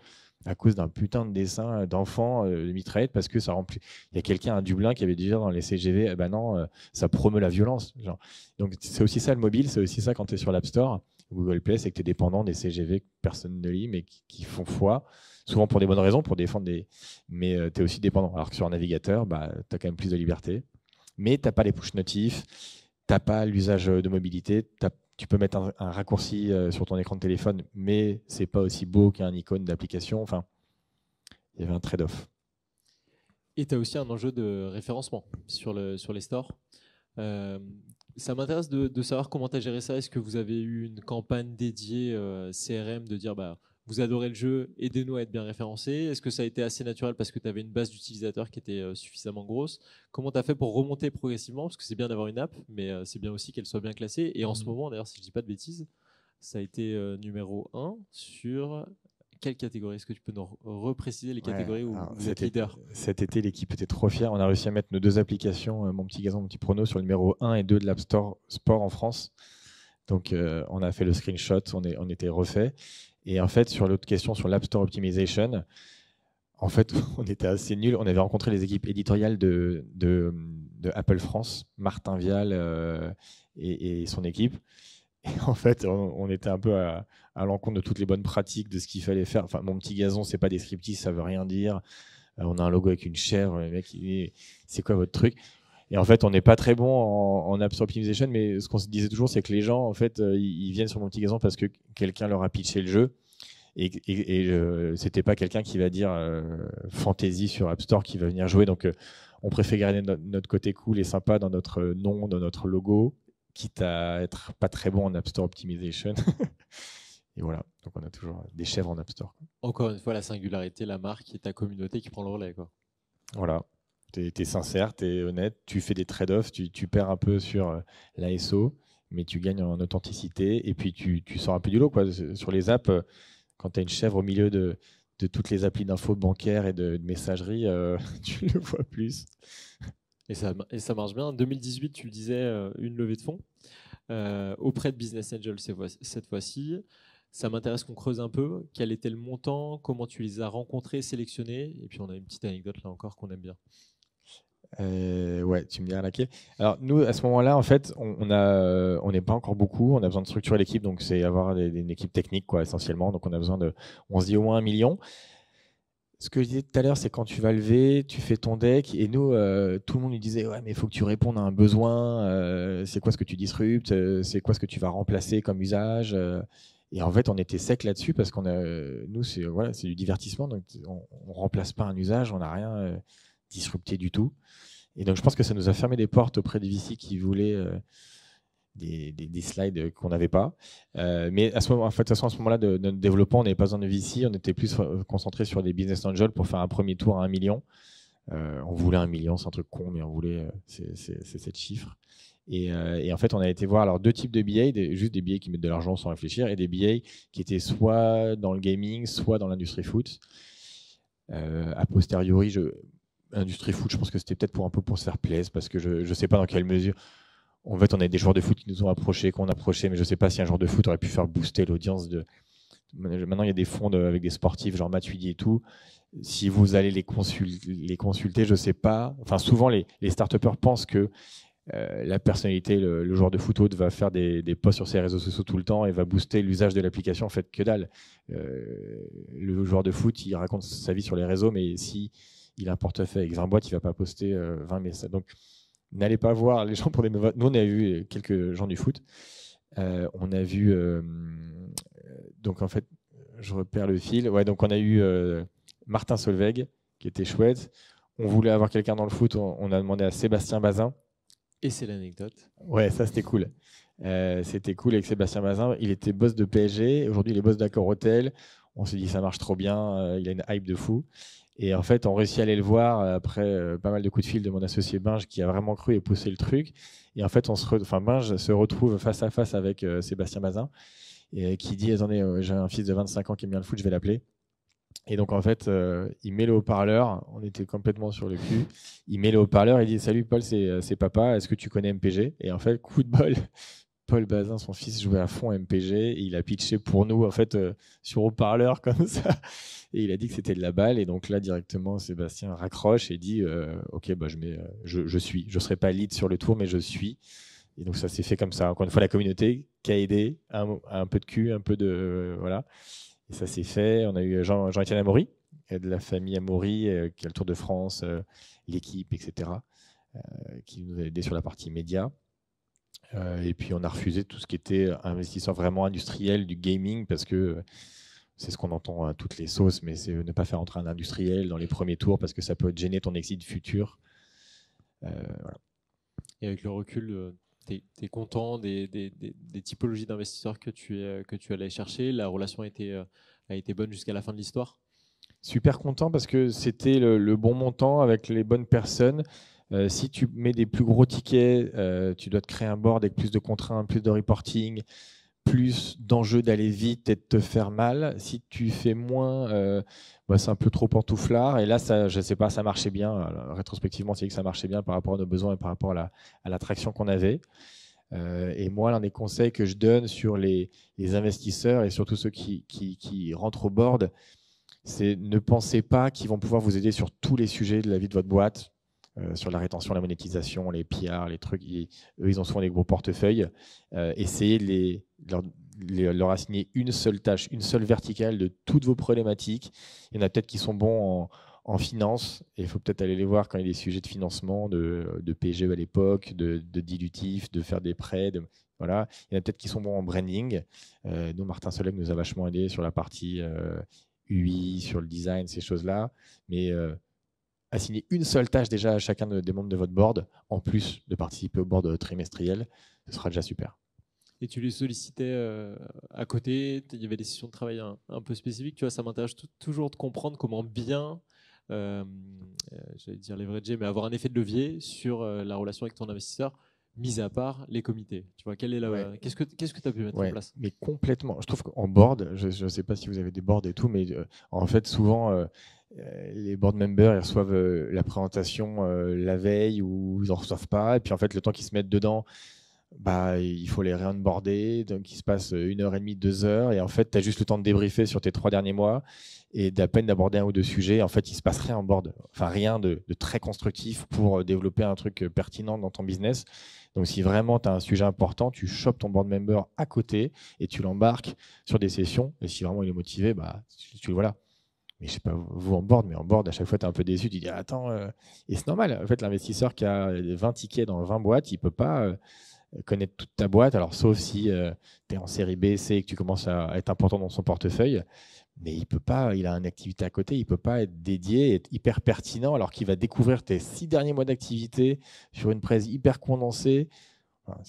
à cause d'un putain de dessin d'enfants de mitraillette, parce que ça remplit. Il y a quelqu'un à Dublin qui avait dit dans les CGV, non, ça promeut la violence. Genre. Donc c'est aussi ça le mobile, c'est aussi ça quand tu es sur l'App Store. Google Play, c'est que tu es dépendant des CGV que personne ne lit, mais qui font foi, souvent pour des bonnes raisons, pour défendre des. Mais tu es aussi dépendant. Alors que sur un navigateur, tu as quand même plus de liberté. Mais tu n'as pas les push notifs, tu n'as pas l'usage de mobilité. Tu peux mettre un raccourci sur ton écran de téléphone, mais ce n'est pas aussi beau qu'un icône d'application. Enfin, il y avait un trade-off. Et tu as aussi un enjeu de référencement sur les stores. Ça m'intéresse de savoir comment tu as géré ça. Est-ce que vous avez eu une campagne dédiée CRM de dire vous adorez le jeu, aidez-nous à être bien référencés? Est-ce que ça a été assez naturel parce que tu avais une base d'utilisateurs qui était suffisamment grosse? Comment tu as fait pour remonter progressivement? Parce que c'est bien d'avoir une app, mais c'est bien aussi qu'elle soit bien classée. Et en ce moment, d'ailleurs, si je ne dis pas de bêtises, ça a été numéro 1 sur quelle catégorie? Est-ce que tu peux nous repréciser les catégories où vous êtes leader? Cet été, l'équipe était trop fière. On a réussi à mettre nos 2 applications, Mon Petit Gazon, Mon Petit Prono, sur le numéro 1 et 2 de l'App Store Sport en France. Donc, on a fait le screenshot, on était refait. Et en fait, sur l'autre question, sur l'App Store Optimization, en fait, on était assez nuls. On avait rencontré les équipes éditoriales de Apple France, Martin Vial et son équipe. Et en fait, on était un peu à l'encontre de toutes les bonnes pratiques, de ce qu'il fallait faire. Enfin, Mon Petit Gazon, c'est pas descriptif, ça veut rien dire. On a un logo avec une chèvre. Le mec, c'est quoi votre truc? Et en fait, on n'est pas très bon en App Store Optimization, mais ce qu'on se disait toujours, c'est que les gens, en fait, ils viennent sur Mon Petit Gazon parce que quelqu'un leur a pitché le jeu. Et c'était pas quelqu'un qui va dire fantasy sur App Store qui va venir jouer. Donc, on préfère garder notre côté cool et sympa dans notre nom, dans notre logo, quitte à être pas très bon en App Store Optimization. Et voilà, donc on a toujours des chèvres en App Store. Encore une fois, la singularité, la marque et ta communauté qui prend le relais, quoi. Voilà, tu es sincère, tu es honnête, tu fais des trade-offs, tu perds un peu sur l'ASO, mais tu gagnes en authenticité et puis tu sors un peu du lot, quoi. Sur les apps, quand tu as une chèvre au milieu de toutes les applis d'infos bancaires et de messagerie, tu le vois plus. Et ça marche bien. En 2018, tu le disais, une levée de fonds auprès de Business Angel cette fois-ci. Ça m'intéresse qu'on creuse un peu. Quel était le montant? Comment tu les as rencontrés, sélectionnés? Et puis on a une petite anecdote là encore qu'on aime bien. Ouais, tu me diras laquelle. Alors nous, à ce moment-là, en fait, on n'est pas encore beaucoup. On a besoin de structurer l'équipe, donc c'est avoir une équipe technique, quoi, essentiellement. Donc on se dit au moins 1 million. Ce que je disais tout à l'heure, c'est quand tu vas lever, tu fais ton deck, et nous, tout le monde nous disait, ouais, mais il faut que tu répondes à un besoin. C'est quoi ce que tu disruptes? C'est quoi ce que tu vas remplacer comme usage? Et en fait, on était sec là-dessus parce nous, c'est du divertissement, donc on remplace pas un usage, on n'a rien disrupté du tout. Et donc, je pense que ça nous a fermé des portes auprès des VC qui voulaient des slides qu'on n'avait pas. Mais à ce moment, en fait, de toute façon, à ce moment-là de notre développement, on n'avait pas besoin de VC, on était plus concentré sur des business angels pour faire un premier tour à 1 million. On voulait 1 million, c'est un truc con, mais on voulait c'est cette chiffre. Et en fait, on a été voir alors 2 types de billets, juste des billets qui mettent de l'argent sans réfléchir, et des billets qui étaient soit dans le gaming, soit dans l'industrie foot. A posteriori, industrie foot, je pense que c'était peut-être un peu pour se faire plaisir, parce que je ne sais pas dans quelle mesure. En fait, on a des joueurs de foot qui nous ont approchés, qu'on approchait, mais je ne sais pas si un joueur de foot aurait pu faire booster l'audience. Maintenant, il y a des fonds avec des sportifs, genre Matuidi et tout. Si vous allez les consulter, je ne sais pas. Enfin, souvent, les start-upers pensent que la personnalité, le joueur de foot va faire des posts sur ses réseaux sociaux tout le temps et va booster l'usage de l'application. En fait, que dalle. Le joueur de foot, il raconte sa vie sur les réseaux, mais si il a un portefeuille avec 20 boîtes, il ne va pas poster 20 messages. Donc, n'allez pas voir les gens pour des mauvaises. Nous, on a vu quelques gens du foot. On a vu. Donc, en fait, je repère le fil. Ouais, donc, on a eu Martin Solveig, qui était chouette. On voulait avoir quelqu'un dans le foot. On a demandé à Sébastien Bazin. Et c'est l'anecdote. Ouais, ça, c'était cool. C'était cool avec Sébastien Bazin. Il était boss de PSG. Aujourd'hui, il est boss d'Accor Hotel. On s'est dit, ça marche trop bien. Il a une hype de fou. Et en fait, on réussit à aller le voir après pas mal de coups de fil de mon associé Binge qui a vraiment cru et poussé le truc. Et en fait, Binge se retrouve face à face avec Sébastien Bazin et qui dit, attendez, j'ai un fils de 25 ans qui aime bien le foot, je vais l'appeler. Et donc, en fait, il met le haut-parleur. On était complètement sur le cul. Il met le haut-parleur. Il dit, salut Paul, c'est papa. Est-ce que tu connais MPG? Et en fait, coup de bol, Paul Bazin, son fils, jouait à fond MPG. Et il a pitché pour nous, en fait, sur haut-parleur comme ça. Et il a dit que c'était de la balle. Et donc là, directement, Sébastien raccroche et dit, OK, bah, je suis. Je ne serai pas lead sur le tour, mais je suis. Et donc, ça s'est fait comme ça. Encore une fois, la communauté qui a aidé, un peu de cul, un peu de... voilà. Et ça s'est fait. On a eu Jean-Étienne Amaury, de la famille Amaury, qui a le Tour de France, l'équipe, etc., qui nous a aidé sur la partie média. Et puis, on a refusé tout ce qui était investisseur vraiment industriel du gaming, parce que c'est ce qu'on entend à toutes les sauces, mais c'est ne pas faire entrer un industriel dans les premiers tours, parce que ça peut gêner ton exit futur. Voilà. Et avec le recul, tu es content des typologies d'investisseurs que tu allais chercher? La relation a été bonne jusqu'à la fin de l'histoire? Super content parce que c'était le bon montant avec les bonnes personnes. Si tu mets des plus gros tickets, tu dois te créer un board avec plus de contraintes, plus de reporting, plus d'enjeux d'aller vite et de te faire mal. Si tu fais moins, c'est un peu trop pantouflard. Et là, ça, je ne sais pas, ça marchait bien. Alors, rétrospectivement, c'est que ça marchait bien par rapport à nos besoins et par rapport à l'attraction qu'on avait. Et moi, l'un des conseils que je donne sur les investisseurs et surtout ceux qui rentrent au board, c'est ne pensez pas qu'ils vont pouvoir vous aider sur tous les sujets de la vie de votre boîte, sur la rétention, la monétisation, les PR, les trucs. Eux, ils ont souvent des gros portefeuilles. Essayez de leur assigner une seule tâche, une seule verticale de toutes vos problématiques. Il y en a peut-être qui sont bons en finance, et il faut peut-être aller les voir quand il y a des sujets de financement, de PGE à l'époque, de dilutif, de faire des prêts. Voilà. Il y en a peut-être qui sont bons en branding. Nous, Martin Solveig nous a vachement aidé sur la partie UI, sur le design, ces choses-là. Mais assigner une seule tâche déjà à chacun des membres de votre board, en plus de participer au board trimestriel, ce sera déjà super. Et tu les sollicitais à côté? Il y avait des sessions de travail un peu spécifiques. Tu vois, ça m'intéresse toujours de comprendre comment bien, j'allais dire leverager, mais avoir un effet de levier sur la relation avec ton investisseur, mis à part les comités. Tu vois, qu'est-ce que tu as pu mettre en place? Mais complètement. Je trouve qu'en board, je ne sais pas si vous avez des boards et tout, mais en fait, souvent, les board members ils reçoivent la présentation la veille ou ils n'en reçoivent pas. Et puis en fait, le temps qu'ils se mettent dedans, bah, il faut les réonboarder. Donc il se passe 1h30, 2 heures. Et en fait, tu as juste le temps de débriefer sur tes 3 derniers mois et d'à peine d'aborder un ou deux sujets. En fait, il ne se passe rien en board. Enfin, rien de très constructif pour développer un truc pertinent dans ton business. Donc si vraiment tu as un sujet important, tu chopes ton board member à côté et tu l'embarques sur des sessions. Et si vraiment il est motivé, bah, tu le vois là. Mais je sais pas, vous en board, mais en board, à chaque fois, tu es un peu déçu. Tu dis, attends, et c'est normal. En fait, l'investisseur qui a 20 tickets dans 20 boîtes, il ne peut pas connaître toute ta boîte. Alors, sauf si tu es en série B, C et que tu commences à être important dans son portefeuille. Mais il peut pas, il a une activité à côté, il ne peut pas être dédié, être hyper pertinent, alors qu'il va découvrir tes 6 derniers mois d'activité sur une presse hyper condensée. Enfin,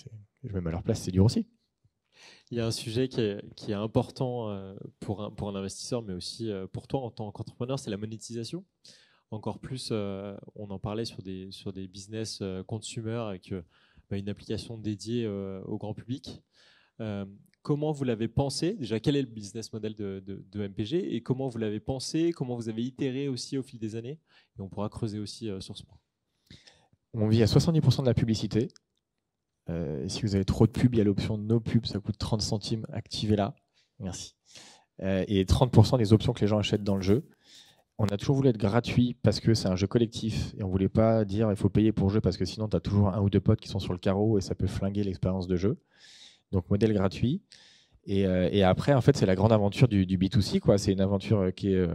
je me mets à leur place, c'est dur aussi. Il y a un sujet qui est important pour un investisseur, mais aussi pour toi en tant qu'entrepreneur, c'est la monétisation. Encore plus, on en parlait sur des business consumer avec une application dédiée au grand public. Comment vous l'avez pensé? Déjà, quel est le business model de MPG et comment vous l'avez pensé? Comment vous avez itéré aussi au fil des années? Et on pourra creuser aussi sur ce point. On vit à 70% de la publicité. Si vous avez trop de pubs, il y a l'option no pub, ça coûte 30 centimes, activez-la. Merci. Et 30% des options que les gens achètent dans le jeu. On a toujours voulu être gratuit parce que c'est un jeu collectif et on ne voulait pas dire il faut payer pour jeu parce que sinon tu as toujours un ou deux potes qui sont sur le carreau et ça peut flinguer l'expérience de jeu. Donc modèle gratuit. Et après, en fait, c'est la grande aventure du B2C, quoi. C'est une aventure qui est,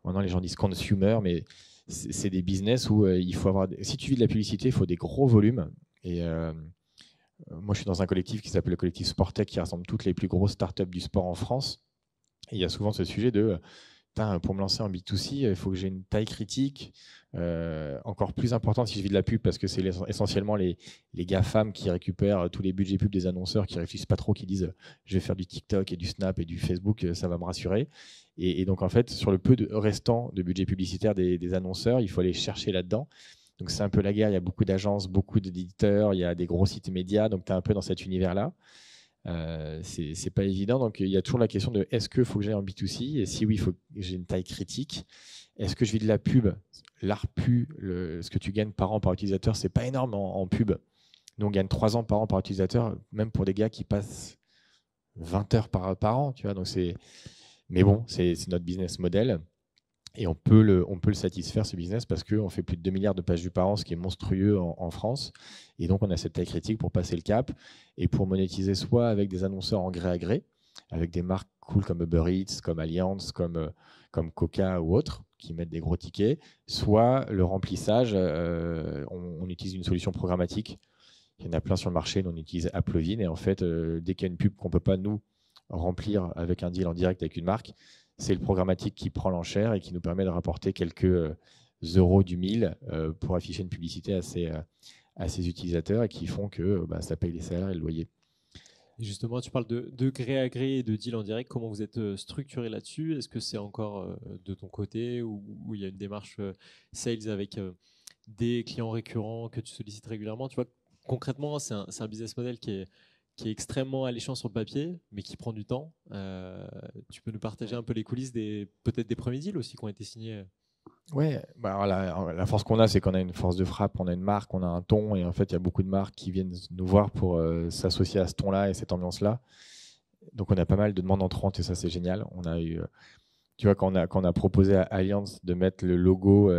maintenant les gens disent consumer, mais c'est des business où il faut avoir. Si tu vis de la publicité, il faut des gros volumes. Et moi, je suis dans un collectif qui s'appelle le collectif Sportech, qui rassemble toutes les plus grosses startups du sport en France. Et il y a souvent ce sujet de pour me lancer en B2C, il faut que j'ai une taille critique encore plus importante si je vis de la pub, parce que c'est essentiellement les GAFAM qui récupèrent tous les budgets pub des annonceurs, qui réfléchissent pas trop, qui disent je vais faire du TikTok et du Snap et du Facebook, ça va me rassurer. Et donc en fait, sur le peu restant de budget publicitaire des annonceurs, il faut aller chercher là-dedans. Donc c'est un peu la guerre, il y a beaucoup d'agences, beaucoup d'éditeurs, il y a des gros sites médias, donc tu es un peu dans cet univers-là. C'est pas évident, donc il y a toujours la question de est-ce qu'il faut que j'aille en B2C, et si oui, il faut que j'ai une taille critique. Est-ce que je vis de la pub? L'ARPU, ce que tu gagnes par an par utilisateur, c'est pas énorme en pub. Nous on gagne 3 ans par an par utilisateur, même pour des gars qui passent 20 heures par an, tu vois. Donc mais bon, c'est notre business model. Et on peut le satisfaire, ce business, parce qu'on fait plus de 2 milliards de pages vues par an, ce qui est monstrueux en France. Et donc, on a cette taille critique pour passer le cap et pour monétiser soit avec des annonceurs en gré à gré, avec des marques cool comme Uber Eats, comme Allianz, comme Coca ou autres, qui mettent des gros tickets, soit le remplissage, on utilise une solution programmatique. Il y en a plein sur le marché, nous on utilise Applovin. Et en fait, dès qu'il y a une pub qu'on ne peut pas, nous, remplir avec un deal en direct avec une marque, c'est le programmatique qui prend l'enchère et qui nous permet de rapporter quelques euros du mille pour afficher une publicité à ses utilisateurs et qui font que ça paye les salaires et le loyer. Et justement, tu parles de gré à gré et de deal en direct. Comment vous êtes structuré là-dessus? Est-ce que c'est encore de ton côté ou il y a une démarche sales avec des clients récurrents que tu sollicites régulièrement? Tu vois, concrètement, c'est un business model qui est extrêmement alléchant sur le papier, mais qui prend du temps. Tu peux nous partager un peu les coulisses peut-être des premiers deals aussi qui ont été signés? Ouais, alors la force qu'on a, c'est qu'on a une force de frappe, on a une marque, on a un ton, et en fait, il y a beaucoup de marques qui viennent nous voir pour s'associer à ce ton-là et cette ambiance-là. Donc, on a pas mal de demandes entrantes et ça, c'est génial. On a eu, tu vois, quand on a proposé à Allianz de mettre le logo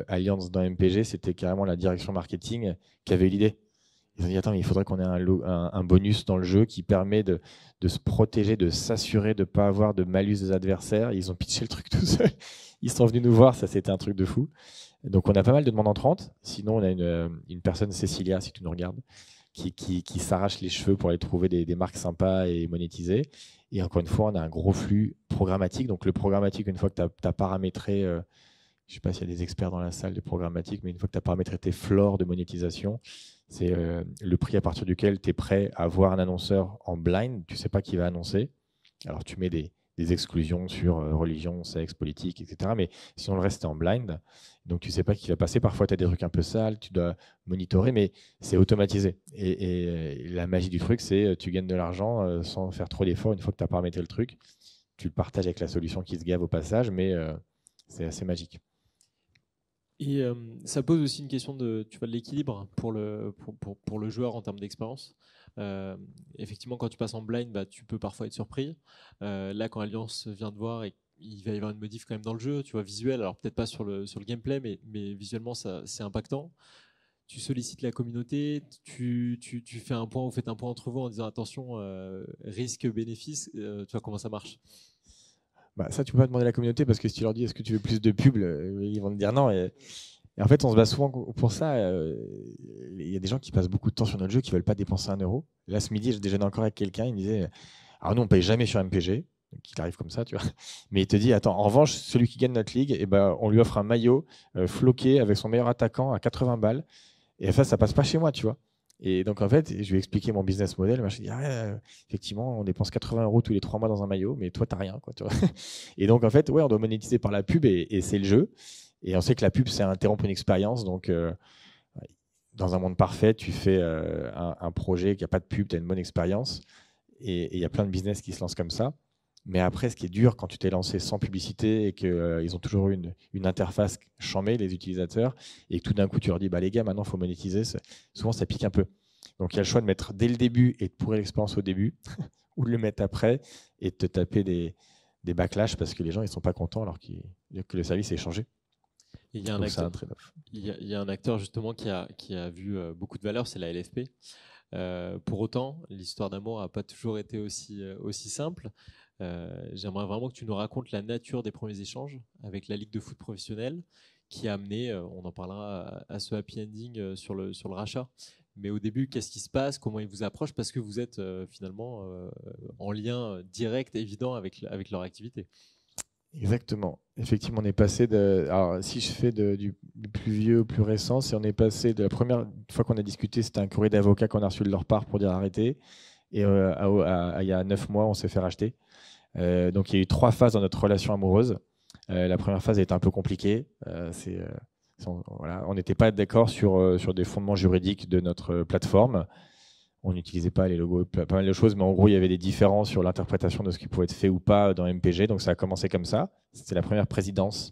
Allianz dans MPG, c'était carrément la direction marketing qui avait l'idée. Ils ont dit, attends, mais il faudrait qu'on ait un bonus dans le jeu qui permet de se protéger, de s'assurer de ne pas avoir de malus des adversaires. Ils ont pitché le truc tout seul. Ils sont venus nous voir, ça c'était un truc de fou. Donc on a pas mal de demandes entrantes. Sinon, on a une personne, Cécilia, si tu nous regardes, qui s'arrache les cheveux pour aller trouver des marques sympas et monétiser. Et encore une fois, on a un gros flux programmatique. Donc le programmatique, une fois que tu as paramétré, je ne sais pas s'il y a des experts dans la salle de programmatique, mais une fois que tu as paramétré tes floors de monétisation, c'est le prix à partir duquel tu es prêt à voir un annonceur en blind. Tu ne sais pas qui va annoncer. Alors, tu mets des exclusions sur religion, sexe, politique, etc. Mais sinon, le reste est en blind. Donc, tu ne sais pas qui va passer. Parfois, tu as des trucs un peu sales, tu dois monitorer, mais c'est automatisé. Et la magie du truc, c'est tu gagnes de l'argent sans faire trop d'efforts. Une fois que tu as paramétré le truc, tu le partages avec la solution qui se gave au passage, mais c'est assez magique. Et ça pose aussi une question de l'équilibre pour le joueur en termes d'expérience. Effectivement, quand tu passes en blind, bah, tu peux parfois être surpris. Là, quand Alliance vient de voir, il va y avoir une modif quand même dans le jeu, tu vois, visuel. Alors peut-être pas sur le gameplay, mais visuellement, c'est impactant. Tu sollicites la communauté, tu fais un point, vous faites un point entre vous en disant attention, risque-bénéfice. Tu vois comment ça marche? Bah, ça, tu peux pas demander à la communauté parce que si tu leur dis est-ce que tu veux plus de pubs, ils vont te dire non. Et en fait, on se bat souvent pour ça. Il y a des gens qui passent beaucoup de temps sur notre jeu qui veulent pas dépenser 1 euro. Là, ce midi, je déjeunais encore avec quelqu'un. Il me disait alors nous, on paye jamais sur MPG. Donc, il arrive comme ça, tu vois. Mais il te dit attends, en revanche, celui qui gagne notre ligue, on lui offre un maillot floqué avec son meilleur attaquant à 80 balles. Et ça passe pas chez moi, tu vois. Et donc, en fait, je lui ai expliqué mon business model. Je lui ai dit, effectivement, on dépense 80 euros tous les 3 mois dans un maillot, mais toi, tu n'as rien, quoi, tu vois. Et donc, en fait, on doit monétiser par la pub et c'est le jeu. Et on sait que la pub, c'est interrompre une expérience. Donc, dans un monde parfait, tu fais un projet qui n'a pas de pub, tu as une bonne expérience. Et il y a plein de business qui se lancent comme ça. Mais après, ce qui est dur quand tu t'es lancé sans publicité et qu'ils ont toujours eu une interface chambée, les utilisateurs, et que tout d'un coup, tu leur dis, bah, les gars, maintenant, il faut monétiser, souvent, ça pique un peu. Donc, il y a le choix de mettre dès le début et de pourrir l'expérience au début, ou de le mettre après et de te taper des backlash parce que les gens ne sont pas contents alors que le service est changé. Il y a un acteur justement qui a vu beaucoup de valeur, c'est la LFP. Pour autant, l'histoire d'amour n'a pas toujours été aussi simple. J'aimerais vraiment que tu nous racontes la nature des premiers échanges avec la Ligue de foot professionnelle qui a amené, on en parlera, à ce happy ending sur le rachat. Mais au début, qu'est-ce qui se passe? Comment ils vous approchent? Parce que vous êtes finalement en lien direct, évident avec leur activité. Exactement. Effectivement, on est passé de. Alors, si je fais du plus vieux au plus récent, on est passé de la première fois qu'on a discuté, c'était un courrier d'avocat qu'on a reçu de leur part pour dire arrêtez. Et il y a 9 mois, on s'est fait racheter. Donc, il y a eu 3 phases dans notre relation amoureuse. La première phase a été un peu compliquée. On n'était pas d'accord sur des fondements juridiques de notre plateforme. On n'utilisait pas les logos, pas mal de choses, mais en gros, il y avait des différences sur l'interprétation de ce qui pouvait être fait ou pas dans MPG. Donc, ça a commencé comme ça. C'était la première présidence.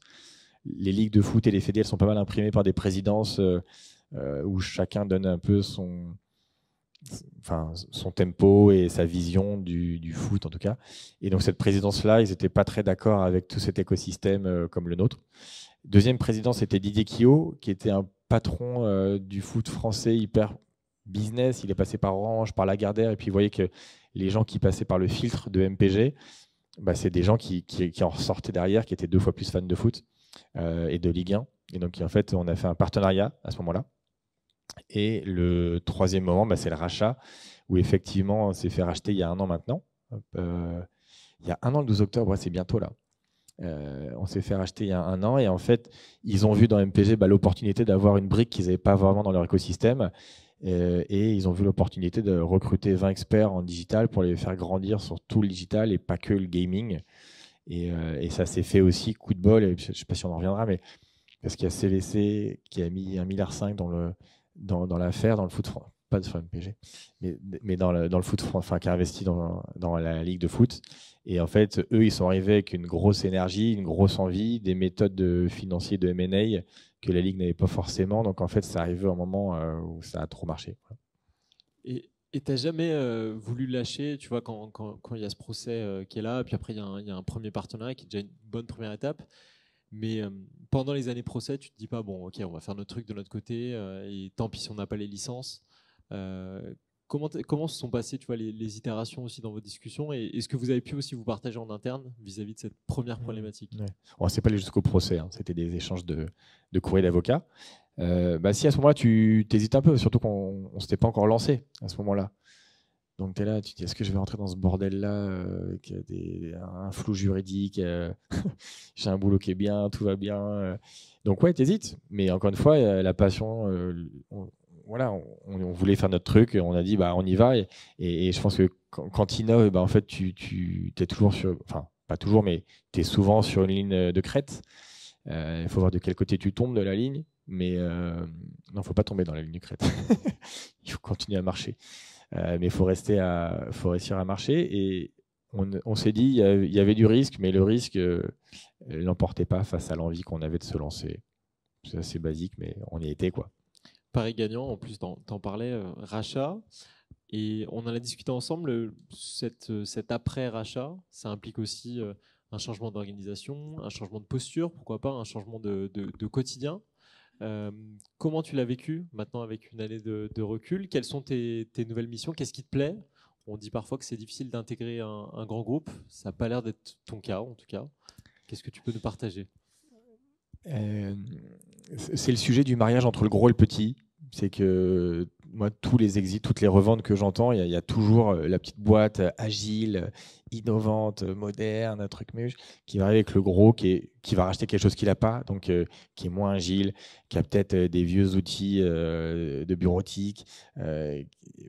Les ligues de foot et les fédés, elles sont pas mal imprimées par des présidences où chacun donne un peu son tempo et sa vision du foot, en tout cas. Et donc, cette présidence-là, ils n'étaient pas très d'accord avec tout cet écosystème comme le nôtre. Deuxième présidence, c'était Didier Quillot, qui était un patron du foot français hyper business. Il est passé par Orange, par Lagardère, et puis vous voyez que les gens qui passaient par le filtre de MPG, bah, c'est des gens qui en ressortaient derrière, qui étaient 2 fois plus fans de foot et de Ligue 1. Et donc, en fait, on a fait un partenariat à ce moment-là. Et le troisième moment, bah, c'est le rachat, où effectivement, on s'est fait racheter il y a 1 an maintenant. Il y a 1 an, le 12 octobre, c'est bientôt là. On s'est fait racheter il y a 1 an et en fait, ils ont vu dans MPG l'opportunité d'avoir une brique qu'ils n'avaient pas vraiment dans leur écosystème et ils ont vu l'opportunité de recruter 20 experts en digital pour les faire grandir sur tout le digital et pas que le gaming. Et ça s'est fait aussi coup de bol, et je ne sais pas si on en reviendra, mais parce qu'il y a CVC qui a mis 1,5 milliard dans l'affaire, dans le foot France. Pas sur MPG, mais dans le foot, qui a investi dans la ligue de foot. Et en fait, eux, ils sont arrivés avec une grosse énergie, une grosse envie, des méthodes financières de M&A que la ligue n'avait pas forcément. Donc en fait, ça arrivait à un moment où ça a trop marché. Et tu n'as jamais voulu lâcher, tu vois, quand il y a ce procès qui est là, puis après il y a un premier partenariat qui est déjà une bonne première étape. Mais pendant les années procès, tu te dis pas, bon, ok, on va faire notre truc de notre côté, et tant pis si on n'a pas les licences. Comment se sont passées, tu vois, les itérations aussi dans vos discussions, et est-ce que vous avez pu aussi vous partager en interne vis-à-vis de cette première problématique? On ne s'est pas allé jusqu'au procès, hein. C'était des échanges de courriers d'avocats. Si à ce moment-là, tu t'hésites un peu, surtout qu'on ne s'était pas encore lancé à ce moment-là. Donc tu es là, tu te dis, est-ce que je vais rentrer dans ce bordel-là avec un flou juridique j'ai un boulot qui est bien, tout va bien. Donc ouais, tu hésites. Mais encore une fois, la passion, on voulait faire notre truc, on a dit, bah, on y va. Et je pense que quand tu innoves, en fait, tu es toujours sur... Enfin, pas toujours, mais tu es souvent sur une ligne de crête. Il faut voir de quel côté tu tombes de la ligne. Mais non, il ne faut pas tomber dans la ligne de crête. Il faut continuer à marcher. Mais il faut réussir à marcher. on s'est dit il y avait du risque, mais le risque l'emportait pas face à l'envie qu'on avait de se lancer. C'est assez basique, mais on y était, quoi. Paris gagnant, en plus, t'en parlais, rachat. Et on en a discuté ensemble, cet après-rachat, ça implique aussi un changement d'organisation, un changement de posture, pourquoi pas, un changement de quotidien. Comment tu l'as vécu maintenant avec une année de recul? Quelles sont tes nouvelles missions? Qu'est-ce qui te plaît? On dit parfois que c'est difficile d'intégrer un grand groupe. Ça n'a pas l'air d'être ton cas, en tout cas. Qu'est-ce que tu peux nous partager? C'est le sujet du mariage entre le gros et le petit. C'est que moi, tous les exits, toutes les reventes que j'entends, il y a toujours la petite boîte agile, innovante, moderne, un truc muche, qui va arriver avec le gros, qui va racheter quelque chose qu'il n'a pas, donc qui est moins agile, qui a peut-être des vieux outils de bureautique.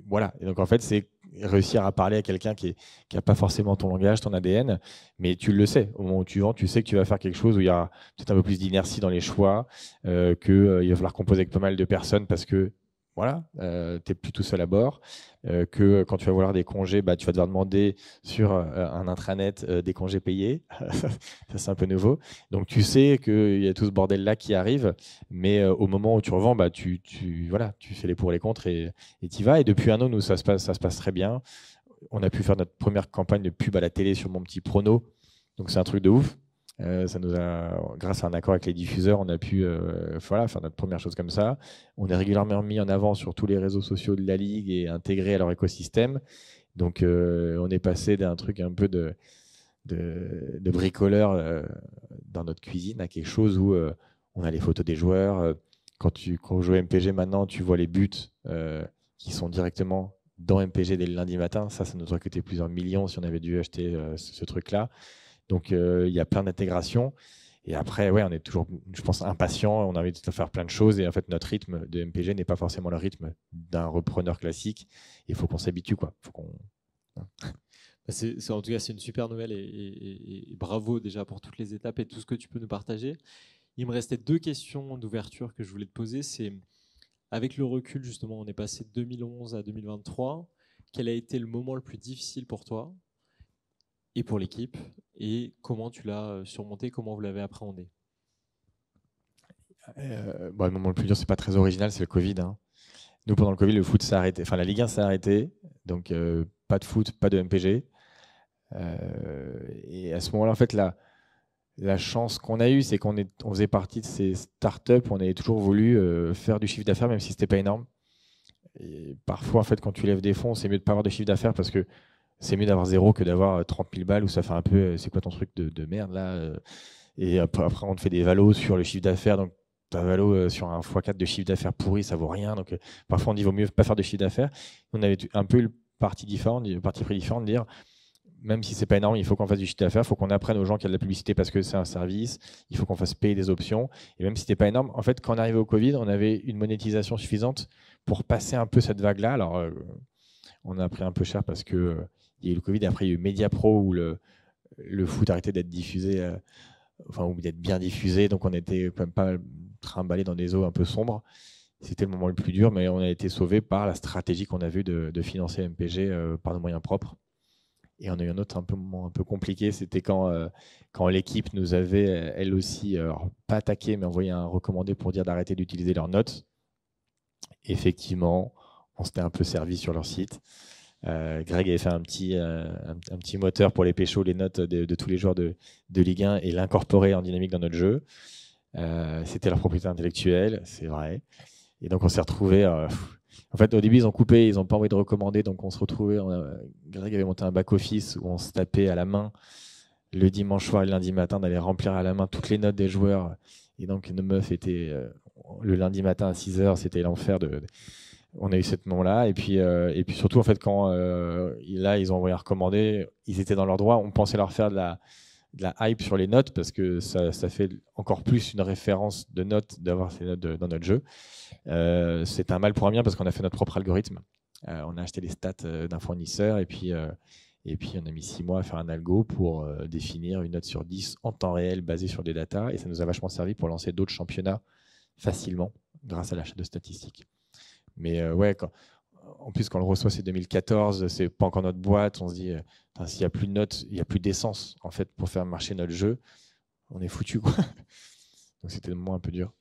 Voilà. Et donc en fait, c'est réussir à parler à quelqu'un qui n'a pas forcément ton langage, ton ADN, mais tu le sais. Au moment où tu vends, tu sais que tu vas faire quelque chose où il y a peut-être un peu plus d'inertie dans les choix, qu'il va falloir composer avec pas mal de personnes parce que voilà, tu n'es plus tout seul à bord, que quand tu vas vouloir des congés, tu vas devoir demander sur un intranet des congés payés. Ça, c'est un peu nouveau. Donc, tu sais qu'il y a tout ce bordel-là qui arrive, mais au moment où tu revends, voilà, tu fais les pour et les contre et tu y vas. Et depuis un an, nous, ça se passe très bien. On a pu faire notre première campagne de pub à la télé sur Mon Petit Prono. Donc, c'est un truc de ouf. Ça nous a, grâce à un accord avec les diffuseurs, on a pu faire notre première chose comme ça. On est régulièrement mis en avant sur tous les réseaux sociaux de la Ligue et intégré à leur écosystème. Donc, on est passé d'un truc un peu de bricoleur dans notre cuisine à quelque chose où on a les photos des joueurs. Quand on joue à MPG maintenant, tu vois les buts qui sont directement dans MPG dès le lundi matin. Ça nous aurait coûté plusieurs millions si on avait dû acheter ce truc-là. Donc, il y a plein d'intégrations. Et après, ouais, on est toujours, je pense, impatient. On a envie de faire plein de choses. Et en fait, notre rythme de MPG n'est pas forcément le rythme d'un repreneur classique. Il faut qu'on s'habitue, quoi. Faut qu'on... En tout cas, c'est une super nouvelle et bravo déjà pour toutes les étapes et tout ce que tu peux nous partager. Il me restait 2 questions d'ouverture que je voulais te poser. C'est, avec le recul, justement, on est passé de 2011 à 2023. Quel a été le moment le plus difficile pour toi et pour l'équipe, et comment tu l'as surmonté, comment vous l'avez appréhendé? Le moment le plus dur, c'est pas très original, c'est le Covid, hein. Nous, pendant le Covid, le foot s'est arrêté. Enfin, la Ligue 1 s'est arrêtée. Donc, pas de foot, pas de MPG. Et à ce moment-là, en fait, la chance qu'on a eue, c'est qu'on faisait partie de ces startups. On avait toujours voulu faire du chiffre d'affaires, même si ce n'était pas énorme. Et parfois, en fait, quand tu lèves des fonds, c'est mieux de ne pas avoir de chiffre d'affaires parce que c'est mieux d'avoir zéro que d'avoir 30 000 balles où ça fait un peu c'est quoi ton truc de merde là. Et après, on te fait des valos sur le chiffre d'affaires. Donc, ta valo sur un x4 de chiffre d'affaires pourri, ça vaut rien. Donc, parfois, on dit vaut mieux pas faire de chiffre d'affaires. On avait un peu le parti pris différent de dire même si c'est pas énorme, il faut qu'on fasse du chiffre d'affaires, il faut qu'on apprenne aux gens qu'il y a de la publicité parce que c'est un service, il faut qu'on fasse payer des options. Et même si c'était pas énorme, en fait, quand on arrivait au Covid, on avait une monétisation suffisante pour passer un peu cette vague-là. Alors, on a pris un peu cher parce que il y a eu le Covid, et après il y a eu Mediapro où le foot arrêtait d'être diffusé, ou d'être bien diffusé, donc on était quand même pas trimballé dans des eaux un peu sombres. C'était le moment le plus dur, mais on a été sauvé par la stratégie qu'on a vue de financer MPG par nos moyens propres. Et on a eu un autre moment un peu compliqué, c'était quand l'équipe nous avait, elle aussi, pas attaqué, mais envoyé un recommandé pour dire d'arrêter d'utiliser leurs notes. Effectivement, on s'était un peu servi sur leur site. Greg avait fait un petit moteur pour les pécho, les notes de tous les joueurs de Ligue 1 et l'incorporer en dynamique dans notre jeu. C'était leur propriété intellectuelle, c'est vrai. Et donc on s'est retrouvés. En fait, au début, ils ont coupé, ils n'ont pas envie de recommander, donc on se retrouvait. Greg avait monté un back-office où on se tapait à la main le dimanche soir et le lundi matin d'aller remplir à la main toutes les notes des joueurs. Et donc nos meufs étaient le lundi matin à 6h, c'était l'enfer on a eu ce moment-là. Et puis surtout, en fait, quand là, ils ont envoyé un recommandé, ils étaient dans leur droit. On pensait leur faire de la hype sur les notes parce que ça fait encore plus une référence de notes d'avoir ces notes dans notre jeu. C'est un mal pour un bien parce qu'on a fait notre propre algorithme. On a acheté les stats d'un fournisseur et puis on a mis 6 mois à faire un algo pour définir une note sur 10 en temps réel basée sur des datas. Et ça nous a vachement servi pour lancer d'autres championnats facilement grâce à l'achat de statistiques. Mais ouais, en plus, quand on le reçoit, c'est 2014, c'est pas encore notre boîte. On se dit, s'il n'y a plus de notes, il n'y a plus d'essence en fait, pour faire marcher notre jeu. On est foutu, quoi. Donc c'était le moment un peu dur.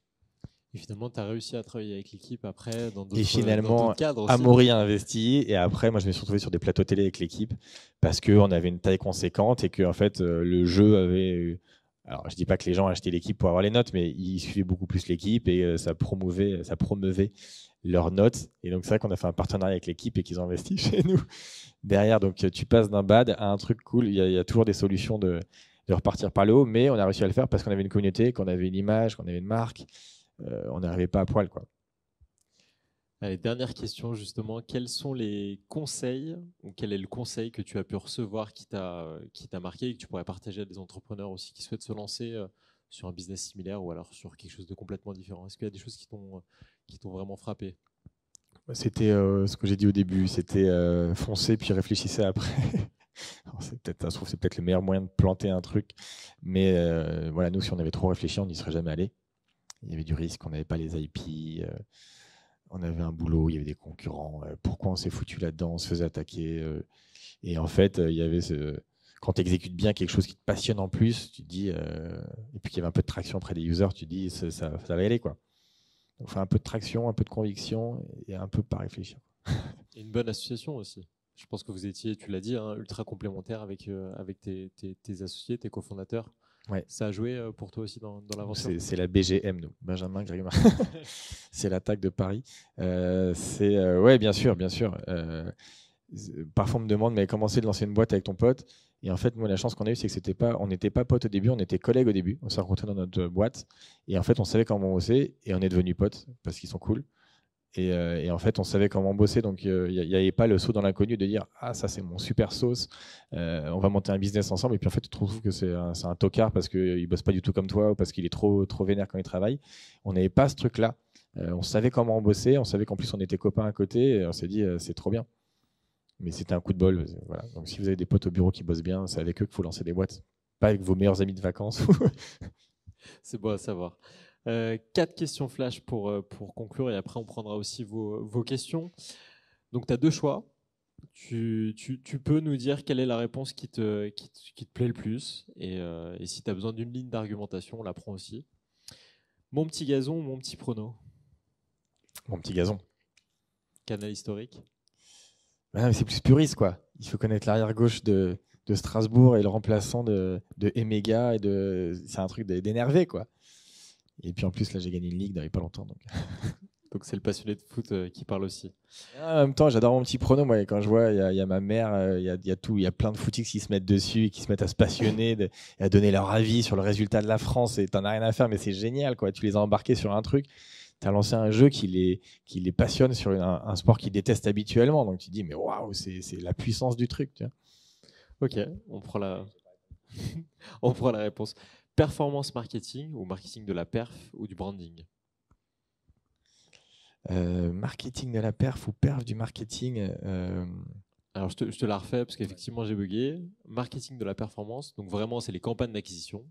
Et finalement, tu as réussi à travailler avec l'équipe après dans Et finalement, cadres aussi. Amaury a investi. Et après, moi, je me suis retrouvé sur des plateaux télé avec l'équipe parce qu'on avait une taille conséquente et que en fait, le jeu avait. Alors, je dis pas que les gens achetaient l'équipe pour avoir les notes, mais ils suivaient beaucoup plus l'équipe et ça promeuvait leurs notes. Et donc, c'est vrai qu'on a fait un partenariat avec l'équipe et qu'ils ont investi chez nous derrière. Donc, tu passes d'un bad à un truc cool. Il y a toujours des solutions de repartir par le haut, mais on a réussi à le faire parce qu'on avait une communauté, qu'on avait une image, qu'on avait une marque. On n'arrivait pas à poil, quoi. Allez, dernière question justement, quels sont les conseils ou quel est le conseil que tu as pu recevoir qui t'a marqué et que tu pourrais partager à des entrepreneurs aussi qui souhaitent se lancer sur un business similaire ou alors sur quelque chose de complètement différent? Est-ce qu'il y a des choses qui t'ont vraiment frappé? C'était ce que j'ai dit au début, c'était foncer puis réfléchissez après. Alors, ça se trouve, c'est peut-être le meilleur moyen de planter un truc, mais voilà, nous, si on avait trop réfléchi, on n'y serait jamais allé. Il y avait du risque, on n'avait pas les IP, on avait un boulot, il y avait des concurrents. Pourquoi on s'est foutu là-dedans? On se faisait attaquer. Et en fait, il y avait quand tu exécutes bien quelque chose qui te passionne en plus, tu te dis, et puis qu'il y avait un peu de traction auprès des users, tu te dis, ça va y aller, quoi. Donc, un peu de traction, un peu de conviction et un peu pas réfléchir. Et une bonne association aussi. Je pense que vous étiez, tu l'as dit, hein, ultra complémentaire avec tes associés, tes cofondateurs. Ouais. Ça a joué pour toi aussi dans l'aventure? C'est la BGM, nous. Benjamin Grégoire. C'est l'attaque de Paris. Ouais, bien sûr, bien sûr. Parfois, on me demande, mais comment c'est de lancer une boîte avec ton pote? Et en fait, moi, la chance qu'on a eue, c'est que on n'était pas potes au début, on était collègues au début. On s'est rencontrés dans notre boîte. Et en fait, on savait comment bosser et on est devenus potes parce qu'ils sont cool. Et en fait, on savait comment bosser, donc il n'y avait pas le saut dans l'inconnu de dire ah ça c'est mon super sauce, on va monter un business ensemble. Et puis en fait, tu trouves que c'est un tocard parce qu'il bosse pas du tout comme toi ou parce qu'il est trop vénère quand il travaille. On n'avait pas ce truc-là. On savait comment on bossait, on savait qu'en plus on était copains à côté. Et on s'est dit c'est trop bien. Mais c'était un coup de bol. Voilà. Donc si vous avez des potes au bureau qui bossent bien, c'est avec eux qu'il faut lancer des boîtes, pas avec vos meilleurs amis de vacances. C'est beau à savoir. 4 questions flash pour conclure et après on prendra aussi vos questions. Donc tu as 2 choix. Tu peux nous dire quelle est la réponse qui te plaît le plus et si tu as besoin d'une ligne d'argumentation, on la prend aussi. Mon petit gazon ou mon petit prono? Mon petit gazon. Canal historique? Mais c'est plus puriste, quoi. Il faut connaître l'arrière gauche de Strasbourg et le remplaçant de Emega. C'est un truc d'énervé, quoi. Et puis en plus, là, j'ai gagné une ligue il n'y a pas longtemps. Donc c'est le passionné de foot qui parle aussi. Et en même temps, j'adore mon petit prono. Moi, quand je vois, il y a ma mère, il y a tout. Il y a plein de footix qui se mettent dessus et qui se mettent à se passionner et à donner leur avis sur le résultat de la France. Et t'en as rien à faire, mais c'est génial, quoi. Tu les as embarqués sur un truc. Tu as lancé un jeu qui les passionne sur un sport qu'ils détestent habituellement. Donc tu te dis, mais waouh, c'est la puissance du truc. Tu vois. Ok, on prend la réponse. Performance marketing ou marketing de la perf ou du branding? Marketing de la perf ou perf du marketing Alors je te la refais parce qu'effectivement j'ai bugué. Marketing de la performance, donc vraiment c'est les campagnes d'acquisition.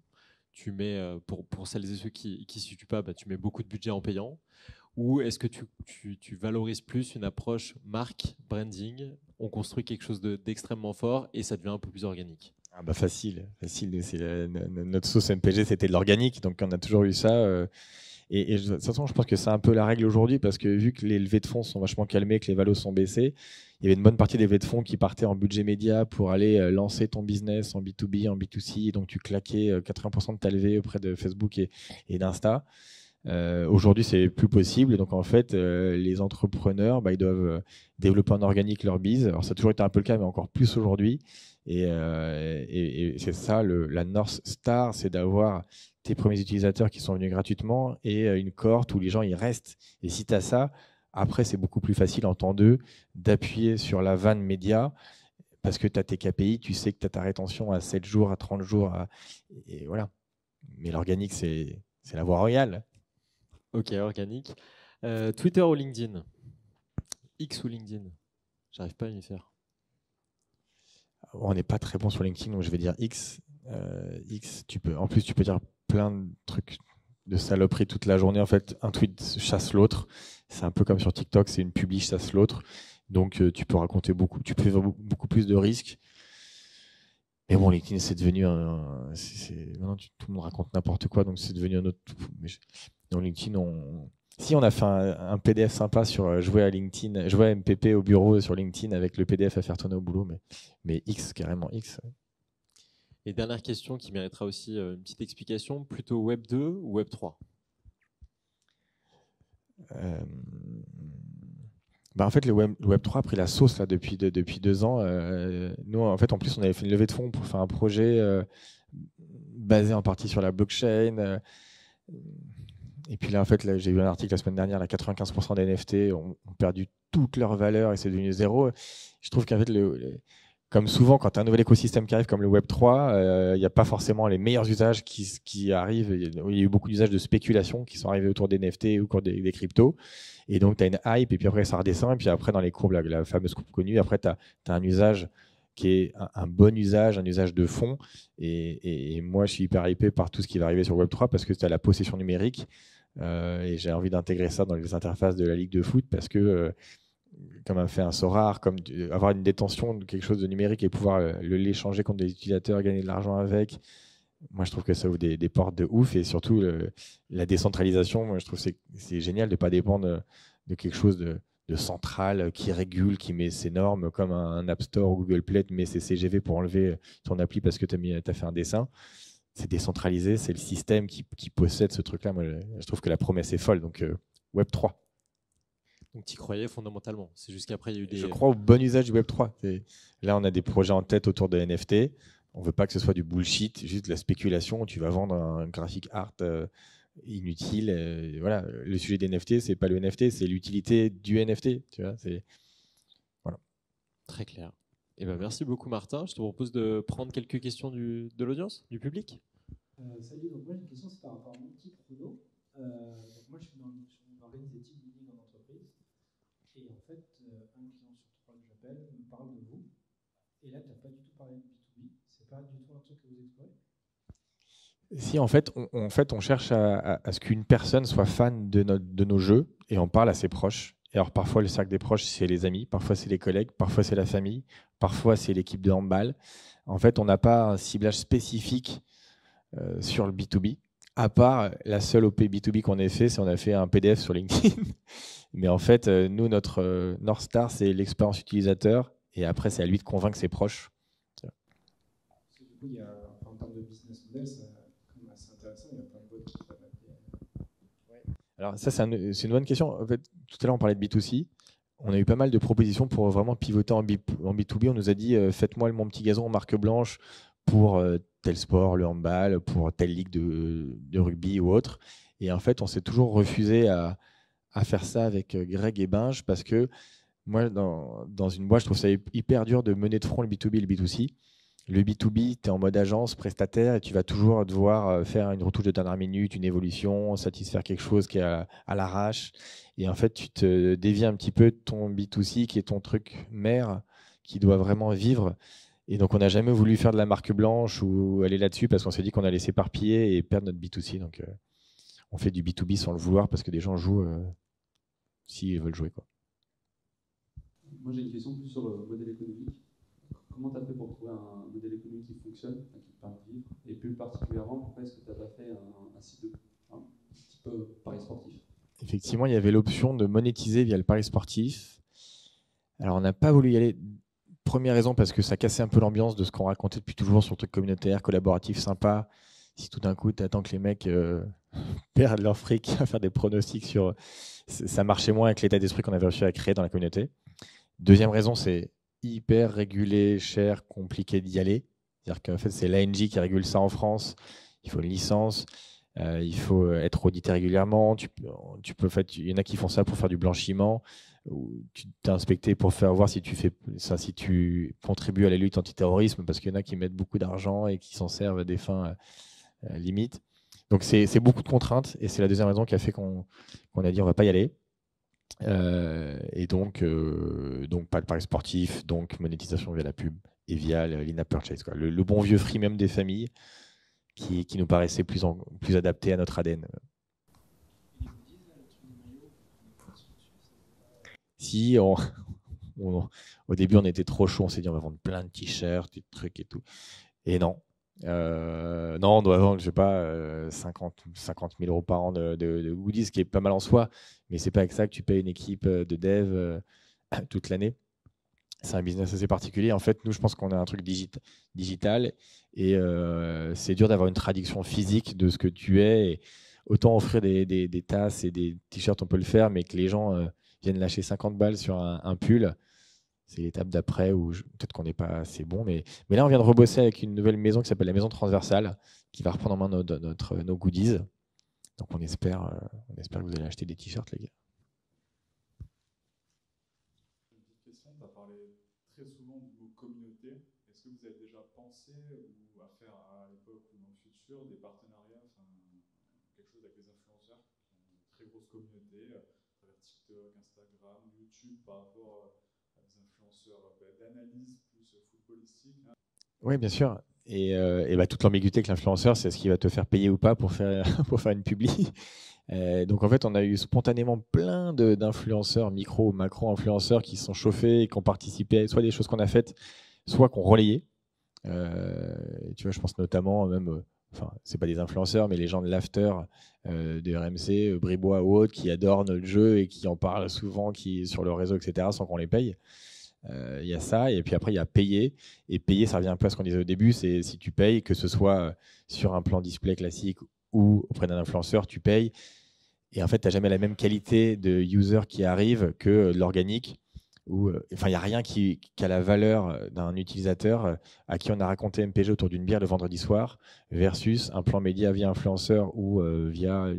Tu mets, pour celles et ceux qui ne situent pas, tu mets beaucoup de budget en payant. Ou est-ce que tu valorises plus une approche marque, branding, on construit quelque chose d'extrêmement fort et ça devient un peu plus organique? Facile. Notre sauce MPG, c'était de l'organique, donc on a toujours eu ça. Et de toute façon, je pense que c'est un peu la règle aujourd'hui parce que vu que les levées de fonds sont vachement calmées, que les valos sont baissés, il y avait une bonne partie des levées de fonds qui partaient en budget média pour aller lancer ton business en B2B, en B2C. Donc, tu claquais 80% de ta levée auprès de Facebook et d'Insta. Aujourd'hui, c'est plus possible. Donc, en fait, les entrepreneurs, ils doivent développer en organique leur bise. Alors, ça a toujours été un peu le cas, mais encore plus aujourd'hui. Et c'est ça, la North Star, c'est d'avoir tes premiers utilisateurs qui sont venus gratuitement et une cohorte où les gens y restent. Et si tu as ça, après, c'est beaucoup plus facile en temps 2 d'appuyer sur la vanne média parce que tu as tes KPI, tu sais que tu as ta rétention à 7 jours, à 30 jours. Et voilà. Mais l'organique, c'est la voie royale. Ok, organique. Twitter ou LinkedIn? X ou LinkedIn? J'arrive pas à y faire. On n'est pas très bon sur LinkedIn, donc je vais dire X. X, en plus, tu peux dire plein de trucs de saloperie toute la journée. En fait, un tweet chasse l'autre. C'est un peu comme sur TikTok, c'est une publi chasse l'autre. Donc, tu peux raconter beaucoup, tu peux faire beaucoup plus de risques. Mais bon, LinkedIn, c'est devenu maintenant, tout le monde raconte n'importe quoi, donc c'est devenu un autre. Dans LinkedIn, si on a fait un PDF sympa sur jouer à LinkedIn, jouer à MPP au bureau sur LinkedIn avec le PDF à faire tourner au boulot, mais X, carrément X. Et dernière question qui méritera aussi une petite explication, plutôt Web 2 ou Web 3 ? En fait, le Web 3 a pris la sauce là, depuis 2 ans. Nous, en fait, en plus, on avait fait une levée de fonds pour faire un projet basé en partie sur la blockchain. Et puis là, en fait, j'ai vu un article la semaine dernière, là, 95% des NFT ont perdu toute leur valeur et c'est devenu zéro. Je trouve qu'en fait, comme souvent, quand tu as un nouvel écosystème qui arrive comme le Web 3, il n'y a pas forcément les meilleurs usages qui arrivent. Il y a eu beaucoup d'usages de spéculation qui sont arrivés autour des NFT ou autour des cryptos. Et donc, tu as une hype, et puis après, ça redescend. Et puis après, dans les courbes, la fameuse courbe connue, après, tu as un usage qui est un bon usage, un usage de fond. Et moi, je suis hyper hypé par tout ce qui va arriver sur Web 3 parce que tu as la possession numérique. Et j'ai envie d'intégrer ça dans les interfaces de la Ligue de foot parce que comme a fait un Sorare, comme avoir une détention de quelque chose de numérique et pouvoir l'échanger contre des utilisateurs, gagner de l'argent avec. Moi, je trouve que ça ouvre des portes de ouf et surtout la décentralisation. Moi, je trouve que c'est génial de ne pas dépendre de quelque chose de central qui régule, qui met ses normes comme un App Store ou Google Play met ses CGV pour enlever ton appli parce que tu as fait un dessin. C'est décentralisé, c'est le système qui possède ce truc-là. Moi, je trouve que la promesse est folle. Donc, Web 3. Donc, tu y croyais fondamentalement. C'est juste qu'après, il y a eu des. Je crois au bon usage du Web 3. Là, on a des projets en tête autour de NFT. On ne veut pas que ce soit du bullshit, juste de la spéculation où tu vas vendre un graphic art inutile. Voilà. Le sujet des NFT, ce n'est pas le NFT, c'est l'utilité du NFT. Tu vois, voilà. Très clair. Eh ben, merci beaucoup, Martin. Je te propose de prendre quelques questions de l'audience, du public. Salut, donc moi j'ai une question, c'est par rapport à mon petit chrono. Donc moi je organise des team building en entreprise. Et en fait, un client sur 3 que j'appelle me parle de vous. Et là, tu n'as pas du tout parlé de B2B. C'est pas du tout un truc que vous explorez? Si, en fait, on cherche à ce qu'une personne soit fan de nos jeux et en parle à ses proches. Et alors, parfois, le cercle des proches, c'est les amis, parfois, c'est les collègues, parfois, c'est la famille, parfois, c'est l'équipe de handball. En fait, on n'a pas un ciblage spécifique sur le B2B, à part la seule OP B2B qu'on ait fait, c'est on a fait un PDF sur LinkedIn. Mais en fait, nous, notre North Star, c'est l'expérience utilisateur. Et après, c'est à lui de convaincre ses proches. Parce que du coup, en termes de business model, c'est assez intéressant. Il y a plein de boîtes qui peuvent appeler. Alors ça, c'est une bonne question. En fait, tout à l'heure, on parlait de B2C. On a eu pas mal de propositions pour vraiment pivoter en B2B. On nous a dit, faites-moi mon petit gazon en marque blanche pour tel sport, le handball, pour telle ligue de rugby ou autre. Et en fait, on s'est toujours refusé à faire ça avec Greg et Binge parce que moi, dans une boîte, je trouve ça hyper dur de mener de front le B2B et le B2C. Le B2B, tu es en mode agence, prestataire, et tu vas toujours devoir faire une retouche de dernière minute, une évolution, satisfaire quelque chose qui est à l'arrache. Et en fait, tu te dévies un petit peu de ton B2C, qui est ton truc mère, qui doit vraiment vivre. Et donc, on n'a jamais voulu faire de la marque blanche ou aller là-dessus parce qu'on s'est dit qu'on allait s'éparpiller et perdre notre B2C. Donc, on fait du B2B sans le vouloir parce que des gens jouent s'ils veulent jouer, quoi. Moi, j'ai une question plus sur le modèle économique. Comment tu as fait pour trouver un modèle économique qui fonctionne, qui te permet de vivre? Et plus particulièrement, pourquoi est-ce que tu n'as pas fait un site de type Paris sportif? Effectivement, il y avait l'option de monétiser via le Paris sportif. Alors, on n'a pas voulu y aller. Première raison, parce que ça cassait un peu l'ambiance de ce qu'on racontait depuis toujours sur le truc communautaire, collaboratif, sympa. Si tout d'un coup, tu attends que les mecs perdent leur fric à faire des pronostics sur... Ça marchait moins avec l'état d'esprit qu'on avait réussi à créer dans la communauté. Deuxième raison, c'est hyper régulé, cher, compliqué d'y aller. C'est-à-dire qu'en fait, c'est l'ANJ qui régule ça en France. Il faut une licence, il faut être audité régulièrement. Il y en a qui font ça pour faire du blanchiment. Ou tu t'es inspecté pour faire voir si tu fais ça, si tu contribues à la lutte antiterrorisme, parce qu'il y en a qui mettent beaucoup d'argent et qui s'en servent à des fins limites. Donc c'est beaucoup de contraintes et c'est la deuxième raison qui a fait qu'on a dit on va pas y aller. Et donc pas de paris sportif, donc monétisation via la pub et via l'in-app purchase, quoi. Le bon vieux freemium des familles qui nous paraissait plus adapté à notre ADN. Si Au début, on était trop chaud, on s'est dit on va vendre plein de t-shirts, des trucs et tout. Et non. Non, on doit vendre, je sais pas, 50 000 euros par an de goodies, ce qui est pas mal en soi, mais c'est pas avec ça que tu payes une équipe de dev toute l'année. C'est un business assez particulier. En fait, nous, je pense qu'on a un truc digital et c'est dur d'avoir une traduction physique de ce que tu es. Et autant offrir des tasses et des t-shirts, on peut le faire, mais que les gens viennent lâcher 50 balles sur un pull, c'est l'étape d'après où peut-être qu'on n'est pas assez bon. Mais là, on vient de rebosser avec une nouvelle maison qui s'appelle la Maison Transversale, qui va reprendre en main nos goodies. Donc, on espère que vous allez acheter des t-shirts, les gars. Tu as parlé très souvent du mot communauté. Est-ce que vous avez déjà pensé ou à faire à l'époque ou dans le futur des partenariats, quelque chose avec les influenceurs qui ont une très grosse communauté à travers TikTok, Instagram, YouTube par rapport à des influenceurs d'analyse plus footballistique, hein? Oui, bien sûr. Et toute l'ambiguïté que l'influenceur, c'est ce qui va te faire payer ou pas pour faire une publi. Donc en fait, on a eu spontanément plein d'influenceurs, micro ou macro-influenceurs qui se sont chauffés et qui ont participé, soit des choses qu'on a faites, soit qu'on relayait. Tu vois, je pense notamment même, c'est pas des influenceurs, mais les gens de l'after de RMC, Bribois ou autres, qui adorent notre jeu et qui en parlent souvent, qui sur le réseau, etc., sans qu'on les paye. Il y a ça, et puis après il y a payer, et payer, ça revient un peu à ce qu'on disait au début, c'est si tu payes, que ce soit sur un plan display classique ou auprès d'un influenceur, tu payes, et en fait tu n'as jamais la même qualité de user qui arrive que de l'organique, où il n'y a rien qui a la valeur d'un utilisateur à qui on a raconté MPG autour d'une bière le vendredi soir, versus un plan média via influenceur ou via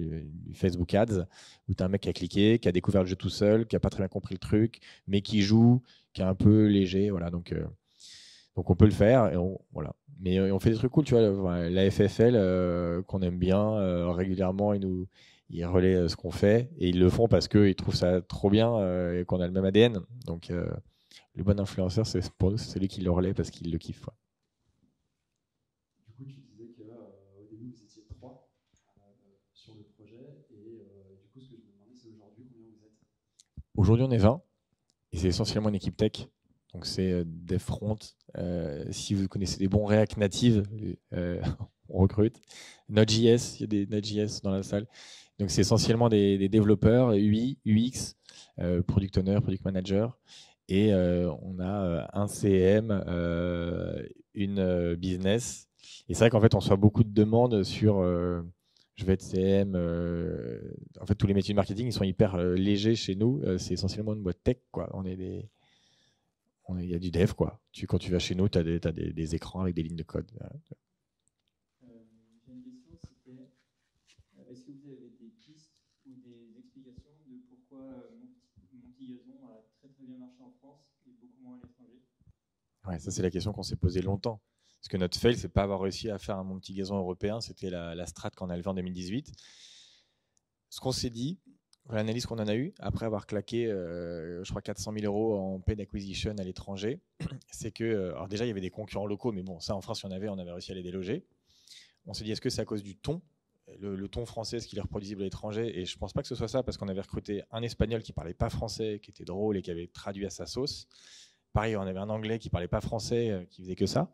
Facebook Ads, où tu as un mec qui a cliqué, qui a découvert le jeu tout seul, qui n'a pas très bien compris le truc, mais qui joue, qui est un peu léger, voilà. Donc on peut le faire, et voilà. Mais on fait des trucs cool, tu vois. La FFL qu'on aime bien régulièrement, ils relaient ce qu'on fait, et ils le font parce qu'ils trouvent ça trop bien et qu'on a le même ADN. Donc le bon influenceur, pour nous, c'est celui qui le relaie parce qu'il le kiffe, quoi. Du coup, tu disais qu'au début, vous étiez 3 sur le projet, et du coup, ce que je me demandais, c'est aujourd'hui, combien vous êtes? Aujourd'hui, on est 20. Et c'est essentiellement une équipe tech. Donc, c'est des fronts. Si vous connaissez des bons React Native, on recrute. Node.js, il y a des Node.js dans la salle. Donc, c'est essentiellement des développeurs, UI, UX, Product Owner, Product Manager. Et on a un CM, une business. Et c'est vrai qu'en fait, on reçoit beaucoup de demandes sur... je vais être CM. En fait, tous les métiers de marketing, ils sont hyper légers chez nous. C'est essentiellement une boîte tech, quoi. Il y a du dev, quoi. Quand tu vas chez nous, tu as des écrans avec des lignes de code. J'ai une question, c'était est-ce que vous avez des pistes ou des explications de pourquoi mon petit gazon a très très bien marché en France et beaucoup moins à l'étranger? Ouais, ça c'est la question qu'on s'est posée longtemps. Parce que notre fail, c'est pas avoir réussi à faire un Mon Petit Gazon européen, c'était la strat qu'on a levée en 2018. Ce qu'on s'est dit, l'analyse qu'on en a eue, après avoir claqué, je crois, 400 000 euros en paid acquisition à l'étranger, c'est que, alors déjà, il y avait des concurrents locaux, mais bon, ça en France, il y en avait, on avait réussi à les déloger. On s'est dit, est-ce que c'est à cause du ton, le ton français, ce qu'il est reproduisible à l'étranger? Et je pense pas que ce soit ça, parce qu'on avait recruté un Espagnol qui parlait pas français, qui était drôle et qui avait traduit à sa sauce. Pareil, on avait un Anglais qui parlait pas français, qui faisait que ça.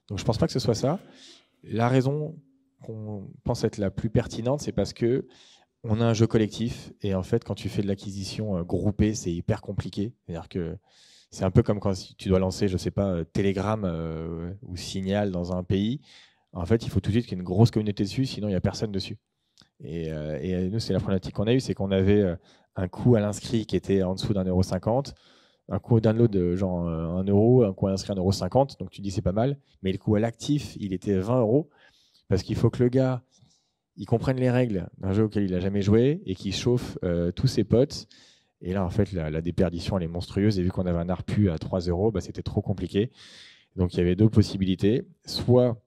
Donc je pense pas que ce soit ça. La raison qu'on pense être la plus pertinente, c'est parce que on a un jeu collectif, et en fait, quand tu fais de l'acquisition groupée, c'est hyper compliqué. C'est-à-dire que c'est un peu comme quand tu dois lancer, je sais pas, Telegram ou Signal dans un pays. En fait, il faut tout de suite qu'il y ait une grosse communauté dessus, sinon il n'y a personne dessus. Et nous, c'est la problématique qu'on a eue, c'est qu'on avait un coût à l'inscrit qui était en dessous d'1,50 €, un coût au download de genre 1 €, un coût à l'inscrit 1,50 €, donc tu dis c'est pas mal, mais le coût à l'actif, il était 20 €, parce qu'il faut que le gars il comprenne les règles d'un jeu auquel il n'a jamais joué et qu'il chauffe tous ses potes. Et là, en fait, la déperdition, elle est monstrueuse. Et vu qu'on avait un ARPU à 3 €, bah, c'était trop compliqué. Donc, il y avait deux possibilités. Soit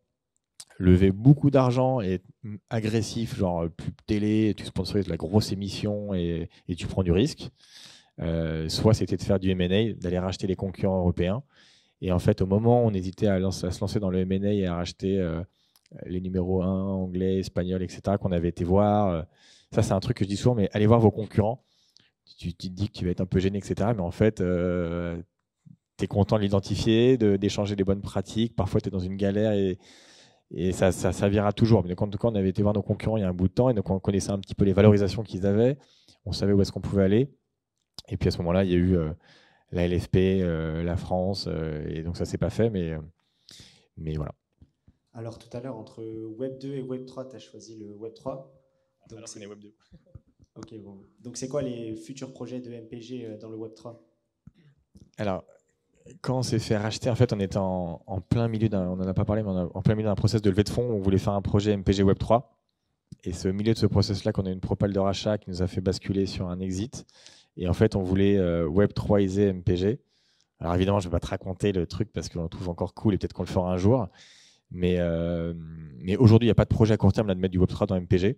lever beaucoup d'argent et être agressif, genre pub télé, tu sponsorises la grosse émission et tu prends du risque. Soit c'était de faire du M&A, d'aller racheter les concurrents européens. Et en fait, au moment où on hésitait à se lancer dans le M&A et à racheter les numéros 1, anglais, espagnol, etc., qu'on avait été voir. Ça, c'est un truc que je dis souvent, mais allez voir vos concurrents. Tu te dis que tu vas être un peu gêné, etc. Mais en fait, es content de l'identifier, d'échanger des bonnes pratiques. Parfois, tu es dans une galère et ça servira toujours. Mais en tout cas, on avait été voir nos concurrents il y a un bout de temps et donc on connaissait un petit peu les valorisations qu'ils avaient. On savait où est-ce qu'on pouvait aller. Et puis à ce moment-là, il y a eu la LFP, la France, et donc ça s'est pas fait, mais voilà. Alors tout à l'heure, entre Web 2 et Web 3, tu as choisi le Web 3. Donc Alors, c'est Web 2. Ok, bon. Donc c'est quoi les futurs projets de MPG dans le Web 3? Alors, quand on s'est fait racheter, en fait, on était en plein milieu on n'en a pas parlé, mais en plein milieu d'un process de levée de fonds où on voulait faire un projet MPG Web 3. Et c'est au milieu de ce process-là qu'on a eu une propale de rachat qui nous a fait basculer sur un exit. Et en fait, on voulait Web 3iser MPG. Alors évidemment, je ne vais pas te raconter le truc parce qu'on le trouve encore cool et peut-être qu'on le fera un jour. Mais aujourd'hui, il n'y a pas de projet à court terme là, de mettre du Web 3 dans MPG.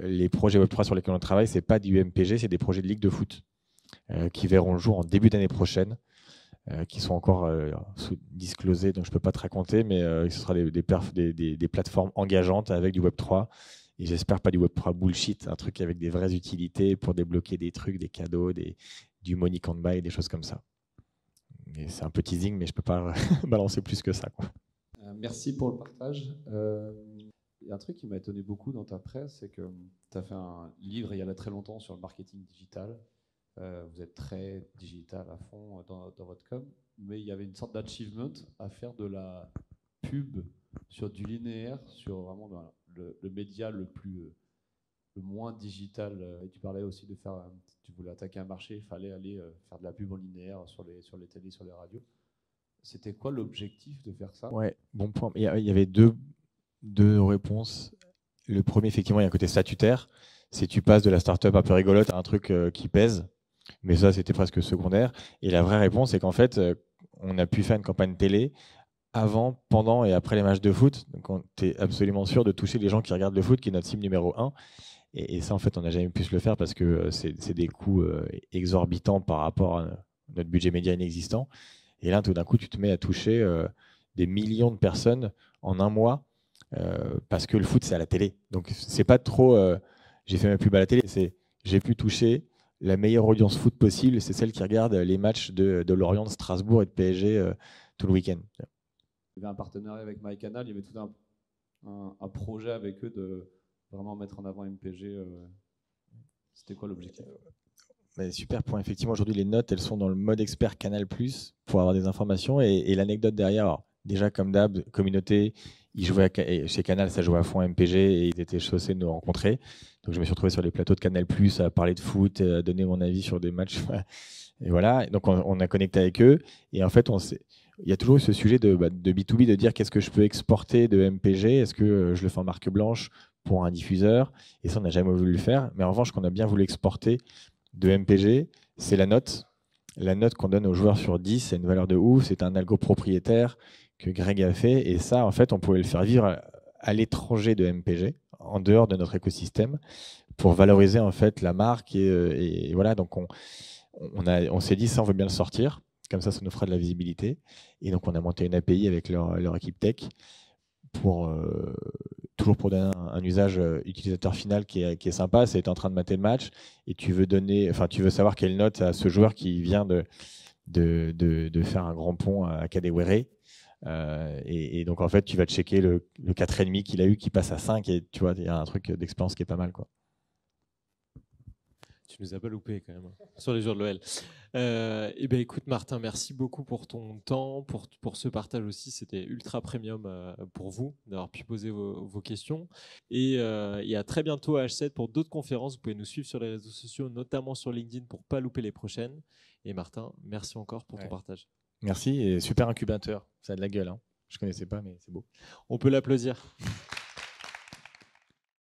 Les projets Web 3 sur lesquels on travaille, ce n'est pas du MPG, c'est des projets de ligue de foot qui verront le jour en début d'année prochaine, qui sont encore disclosés, donc je ne peux pas te raconter, mais ce sera des plateformes engageantes avec du Web 3. Et j'espère pas du Web 3 bullshit, un truc avec des vraies utilités pour débloquer des trucs, des cadeaux, du money can't buy, des choses comme ça. C'est un peu teasing, mais je peux pas balancer plus que ça, quoi. Merci pour le partage. Il y a un truc qui m'a étonné beaucoup dans ta presse, c'est que tu as fait un livre il y a très longtemps sur le marketing digital. Vous êtes très digital à fond dans votre com, mais il y avait une sorte d'achievement à faire de la pub sur du linéaire, sur vraiment le média le moins digital. Et tu parlais aussi de faire, tu voulais attaquer un marché, il fallait aller faire de la pub en linéaire sur les télés, sur les radios. C'était quoi l'objectif de faire ça? Ouais, bon point. Il y avait deux réponses. Le premier, effectivement, il y a un côté statutaire. C'est tu passes de la start-up un peu rigolote à un truc qui pèse. Mais ça, c'était presque secondaire. Et la vraie réponse, c'est qu'en fait, on a pu faire une campagne télé avant, pendant et après les matchs de foot. Donc, on était absolument sûr de toucher les gens qui regardent le foot, qui est notre cible numéro 1. Et ça, en fait, on n'a jamais pu se le faire parce que c'est des coûts exorbitants par rapport à notre budget média inexistant. Et là, tout d'un coup, tu te mets à toucher des millions de personnes en un mois parce que le foot, c'est à la télé. Donc, c'est pas trop j'ai fait ma pub à la télé, c'est j'ai pu toucher la meilleure audience foot possible, c'est celle qui regarde les matchs de Lorient, de Strasbourg et de PSG tout le week-end. Il y avait un partenariat avec MyCanal, il y avait tout un projet avec eux de vraiment mettre en avant MPG. C'était quoi l'objectif? Super point. Effectivement, aujourd'hui, les notes, elles sont dans le mode expert Canal+, pour avoir des informations. Et l'anecdote derrière, alors, déjà, comme d'hab, communauté, ils jouaient chez Canal, ça jouait à fond MPG et ils étaient chaussés de nous rencontrer. Donc, je me suis retrouvé sur les plateaux de Canal+, à parler de foot, à donner mon avis sur des matchs. Et voilà. Donc, on a connecté avec eux. Et en fait, il y a toujours eu ce sujet de B2B, de dire qu'est-ce que je peux exporter de MPG? Est-ce que je le fais en marque blanche pour un diffuseur? Et ça, on n'a jamais voulu le faire. Mais en revanche, ce qu'on a bien voulu exporter de MPG, c'est la note. La note qu'on donne aux joueurs sur 10, c'est une valeur de ouf. C'est un algo propriétaire que Greg a fait. Et ça, en fait, on pouvait le faire vivre à l'étranger de MPG, en dehors de notre écosystème, pour valoriser en fait la marque. Et voilà, donc on s'est dit, ça, on veut bien le sortir. Comme ça nous fera de la visibilité. Et donc, on a monté une API avec leur équipe tech toujours pour donner un usage utilisateur final qui est sympa. C'est en train de mater le match et tu veux savoir quelle note à ce joueur qui vient de faire un grand pont à Kadewere. Et donc, en fait, tu vas checker le 4,5 qu'il a eu, qui passe à 5 et tu vois, il y a un truc d'expérience qui est pas mal, quoi. Tu nous as pas loupé quand même sur les jours de l'OL. Et ben écoute Martin, merci beaucoup pour ton temps, pour ce partage aussi. C'était ultra premium pour vous d'avoir pu poser vos questions. Et à très bientôt à H7 pour d'autres conférences. Vous pouvez nous suivre sur les réseaux sociaux, notamment sur LinkedIn pour pas louper les prochaines. Et Martin, merci encore pour ton partage. Merci et super incubateur. Ça a de la gueule, hein. Je connaissais pas, mais c'est beau. On peut l'applaudir.